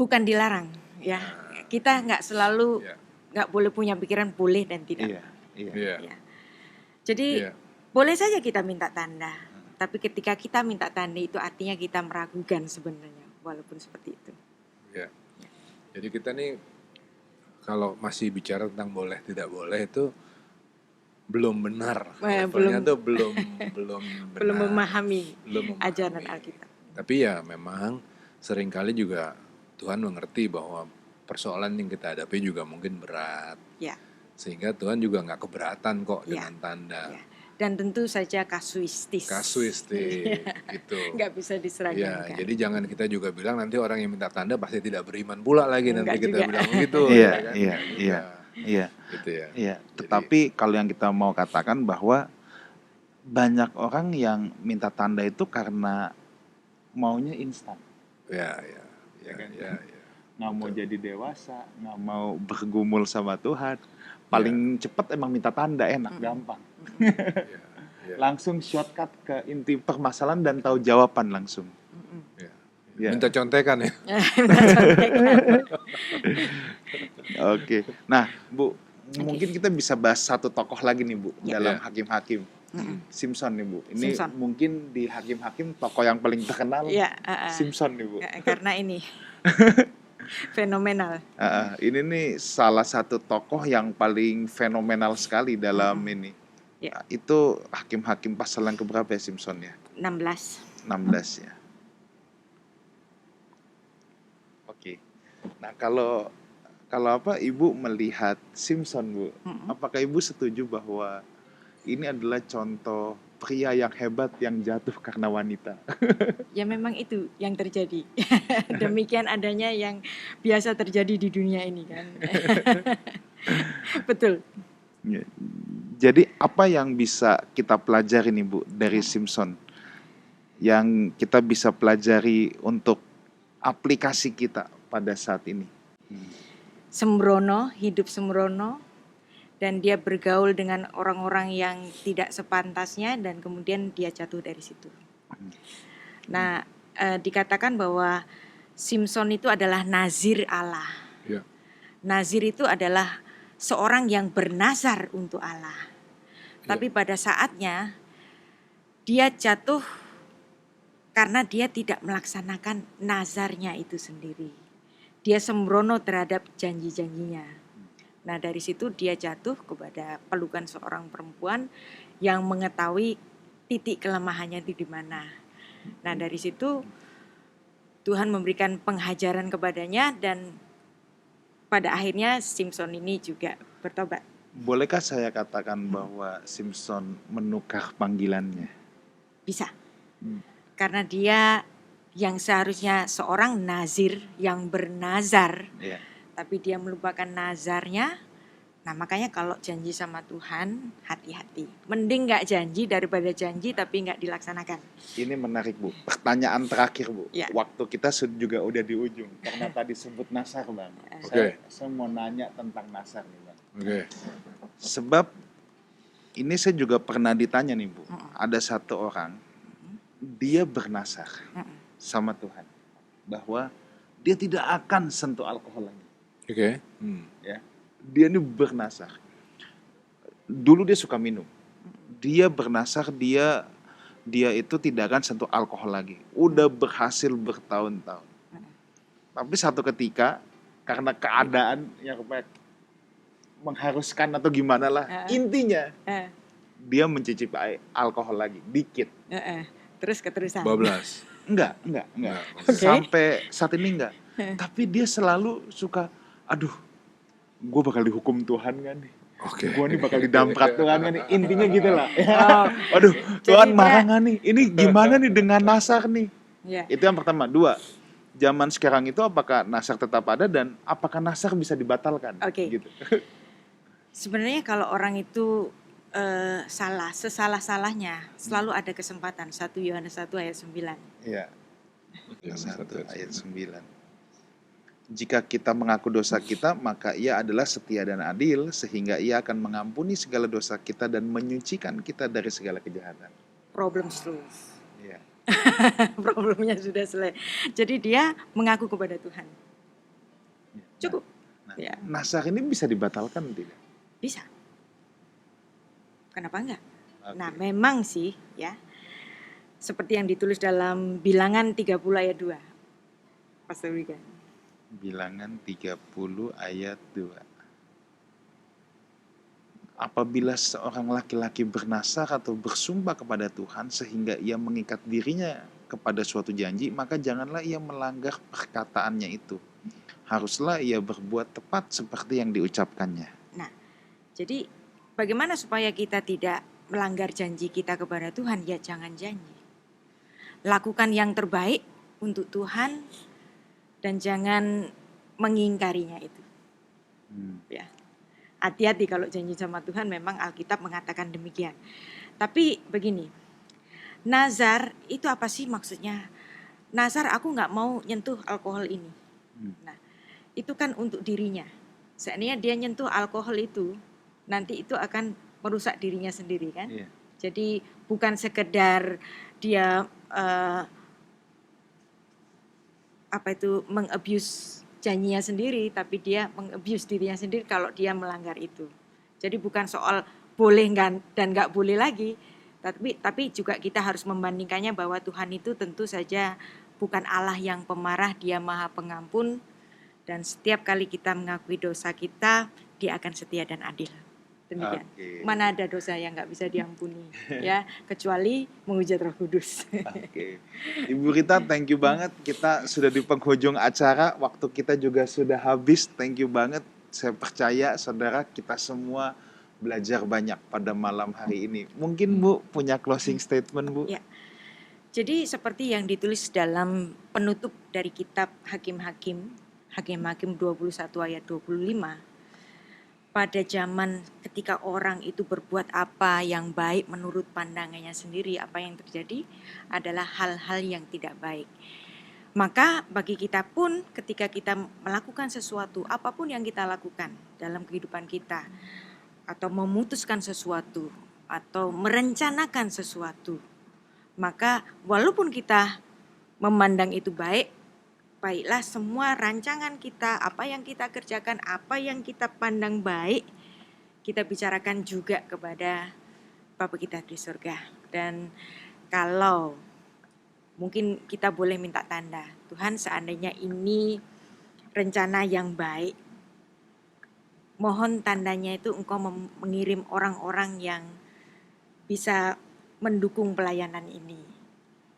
Bukan dilarang, ya. Kita nggak selalu Iya. nggak boleh punya pikiran boleh dan tidak. Iya. Ya. Jadi boleh saja kita minta tanda, tapi ketika kita minta tanda itu artinya kita meragukan sebenarnya, walaupun seperti itu. Iya. Jadi kita nih kalau masih bicara tentang boleh tidak boleh itu belum benar. Levelnya tuh belum benar. Belum memahami Belum memahami. ajaran Alkitab. Tapi ya memang seringkali juga Tuhan mengerti bahwa persoalan yang kita hadapi juga mungkin berat. Ya. Sehingga Tuhan juga nggak keberatan kok dengan tanda. Ya. Dan tentu saja kasuistis. Gitu. Nggak bisa diseragamkan. Ya, jadi jangan kita juga bilang nanti orang yang minta tanda pasti tidak beriman pula lagi. Enggak nanti kita juga. bilang begitu. Iya, kan? iya. Gitu ya. Iya, tetapi kalau yang kita mau katakan bahwa banyak orang yang minta tanda itu karena maunya instan. Ya. Nggak mau jadi dewasa, nggak mau bergumul sama Tuhan. Paling cepat emang minta tanda, enak, gampang. Langsung shortcut ke inti permasalahan dan tahu jawaban langsung. Ya. Minta contekan ya. Oke. Nah, Bu, mungkin kita bisa bahas satu tokoh lagi nih, Bu, dalam Hakim-Hakim. Simpson nih, Bu. Ini Simpson. mungkin di Hakim-Hakim tokoh yang paling terkenal. Simpson nih, Bu. Karena ini fenomenal. Ini nih salah satu tokoh yang paling fenomenal sekali dalam ini. Itu Hakim-Hakim pasal yang keberapa ya Simpson ya? 16 ya. Oke. Nah, kalau apa Ibu melihat Simpson, Bu? Apakah Ibu setuju bahwa ini adalah contoh pria yang hebat yang jatuh karena wanita? Ya memang itu yang terjadi. Demikian adanya yang biasa terjadi di dunia ini kan. Betul. Jadi apa yang bisa kita pelajari nih Bu dari Simpson? Yang kita bisa pelajari untuk aplikasi kita pada saat ini? Sembrono, hidup sembrono, dan dia bergaul dengan orang-orang yang tidak sepantasnya dan kemudian dia jatuh dari situ. Nah, dikatakan bahwa Simpson itu adalah nazir Allah. Ya. Nazir itu adalah seorang yang bernazar untuk Allah. Tapi pada saatnya dia jatuh karena dia tidak melaksanakan nazarnya itu sendiri. Dia sembrono terhadap janji-janjinya. Nah, dari situ dia jatuh kepada pelukan seorang perempuan yang mengetahui titik kelemahannya itu di mana. Nah, dari situ Tuhan memberikan penghajaran kepadanya dan pada akhirnya Simpson ini juga bertobat. Bolehkah saya katakan bahwa Simpson menukar panggilannya? Bisa. Karena dia yang seharusnya seorang nazir yang bernazar, tapi dia melupakan nazarnya. Nah, makanya kalau janji sama Tuhan, hati-hati. Mending gak janji daripada janji tapi gak dilaksanakan. Ini menarik, Bu. Pertanyaan terakhir, Bu. Ya. Waktu kita juga udah di ujung. Karena tadi sebut nasar, Bang. Saya mau nanya tentang nasar nih, Bang. Sebab ini saya juga pernah ditanya nih, Bu. Ada satu orang, dia bernasar. sama Tuhan bahwa dia tidak akan sentuh alkohol lagi. Oke. Ya, dia ini bernasar. Dulu dia suka minum. Dia bernasar, dia itu tidak akan sentuh alkohol lagi. Udah berhasil bertahun-tahun. Tapi satu ketika karena keadaan yang mengharuskan atau gimana lah, intinya dia mencicipi alkohol lagi dikit. Terus keterusan. Bablas. Enggak. Oke. Sampai saat ini enggak. Tapi dia selalu suka, aduh, gue bakal dihukum Tuhan kan nih. Oke. Gue nih bakal didamprat Tuhan kan nih. Intinya gitu lah. Aduh, Tuhan marah nggak nih? Ini gimana nih dengan nasar nih? Ya. Itu yang pertama. Dua, zaman sekarang itu apakah nasar tetap ada dan apakah nasar bisa dibatalkan? Oke. Gitu. Sebenarnya kalau orang itu salah, sesalah-salahnya selalu ada kesempatan. 1 Yohanes 1 ayat 9. Iya. 1 ayat 9. Jika kita mengaku dosa kita, maka Ia adalah setia dan adil, sehingga Ia akan mengampuni segala dosa kita dan menyucikan kita dari segala kejahatan. Problem solved. Iya. Problemnya sudah selesai. Jadi dia mengaku kepada Tuhan. Cukup. Nah, Ya. nasar ini bisa dibatalkan tidak? Bisa. Kenapa enggak? Oke. Nah, memang sih ya. Seperti yang ditulis dalam Bilangan 30 ayat 2. Pastor Wigan. Bilangan 30 ayat 2. Apabila seorang laki-laki bernasar atau bersumpah kepada Tuhan sehingga ia mengikat dirinya kepada suatu janji, maka janganlah ia melanggar perkataannya itu. Haruslah ia berbuat tepat seperti yang diucapkannya. Nah, jadi bagaimana supaya kita tidak melanggar janji kita kepada Tuhan? Ya jangan janji. Lakukan yang terbaik untuk Tuhan dan jangan mengingkarinya itu. Ya. Hati-hati kalau janji sama Tuhan, memang Alkitab mengatakan demikian. Tapi begini, nazar itu apa sih maksudnya? Nazar aku nggak mau nyentuh alkohol ini. Nah, itu kan untuk dirinya. Seandainya dia nyentuh alkohol itu, nanti itu akan merusak dirinya sendiri kan? Iya. Jadi bukan sekedar dia mengabuse janjinya sendiri, tapi dia mengabuse dirinya sendiri kalau dia melanggar itu. Jadi bukan soal boleh dan nggak boleh lagi, tapi juga kita harus membandingkannya bahwa Tuhan itu tentu saja bukan Allah yang pemarah, Dia Maha Pengampun, dan setiap kali kita mengakui dosa kita, Dia akan setia dan adil. Demikian. Oke. Mana ada dosa yang nggak bisa diampuni, ya, kecuali menghujat Roh Kudus. Oke. Ibu Rita, thank you banget. Kita sudah di penghujung acara, waktu kita juga sudah habis. Thank you banget. Saya percaya saudara kita semua belajar banyak pada malam hari ini. Mungkin Bu punya closing statement, Bu? Ya. Jadi seperti yang ditulis dalam penutup dari kitab Hakim-Hakim 21 ayat 25. Pada zaman ketika orang itu berbuat apa yang baik menurut pandangannya sendiri, apa yang terjadi adalah hal-hal yang tidak baik. Maka bagi kita pun ketika kita melakukan sesuatu, apapun yang kita lakukan dalam kehidupan kita, atau memutuskan sesuatu, atau merencanakan sesuatu, maka walaupun kita memandang itu baik, baiklah semua rancangan kita, apa yang kita kerjakan, apa yang kita pandang baik, kita bicarakan juga kepada Bapa kita di surga. Dan kalau mungkin kita boleh minta tanda, Tuhan seandainya ini rencana yang baik, mohon tandanya itu Engkau mengirim orang-orang yang bisa mendukung pelayanan ini.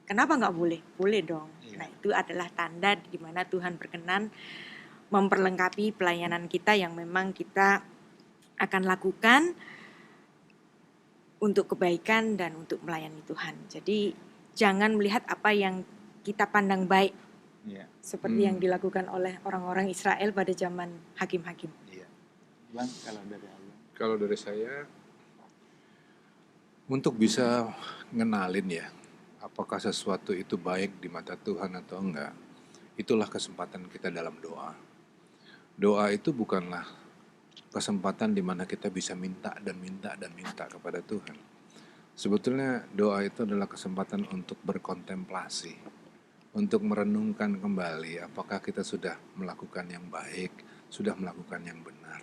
Kenapa nggak boleh? Boleh dong. Nah, itu adalah tanda di mana Tuhan berkenan memperlengkapi pelayanan kita yang memang kita akan lakukan untuk kebaikan dan untuk melayani Tuhan. Jadi jangan melihat apa yang kita pandang baik, seperti yang dilakukan oleh orang-orang Israel pada zaman hakim-hakim. Bang, kalau dari Allah. Kalau dari saya, untuk bisa ngenalin ya, apakah sesuatu itu baik di mata Tuhan atau enggak, itulah kesempatan kita dalam doa. Doa itu bukanlah kesempatan di mana kita bisa minta kepada Tuhan. Sebetulnya doa itu adalah kesempatan untuk berkontemplasi, untuk merenungkan kembali apakah kita sudah melakukan yang baik, sudah melakukan yang benar.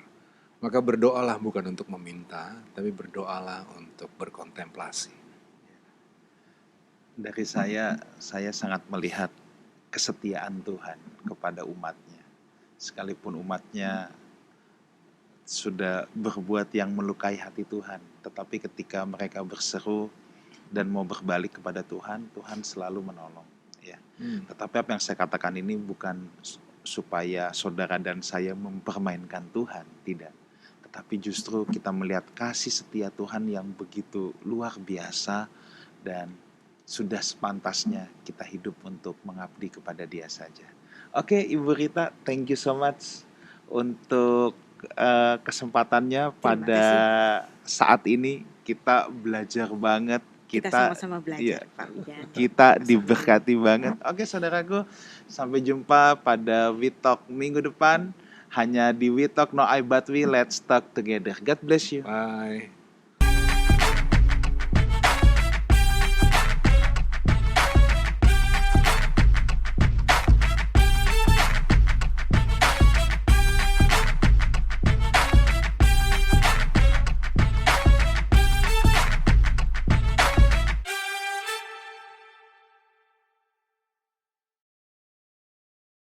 Maka berdoalah bukan untuk meminta, tapi berdoalah untuk berkontemplasi. Dari saya sangat melihat kesetiaan Tuhan kepada umatnya. Sekalipun umatnya sudah berbuat yang melukai hati Tuhan, tetapi ketika mereka berseru dan mau berbalik kepada Tuhan, Tuhan selalu menolong. Ya. Tetapi apa yang saya katakan ini bukan supaya saudara dan saya mempermainkan Tuhan, tidak. Tetapi justru kita melihat kasih setia Tuhan yang begitu luar biasa dan sudah sepantasnya kita hidup untuk mengabdi kepada Dia saja. Oke, Ibu Rita, thank you so much untuk kesempatannya pada saat ini. Kita belajar banget. Kita sama-sama belajar, Pak Widan. Kita diberkati banget. Oke, saudaraku, sampai jumpa pada We Talk minggu depan. Hanya di We Talk No I But We, let's talk together. God bless you. Bye.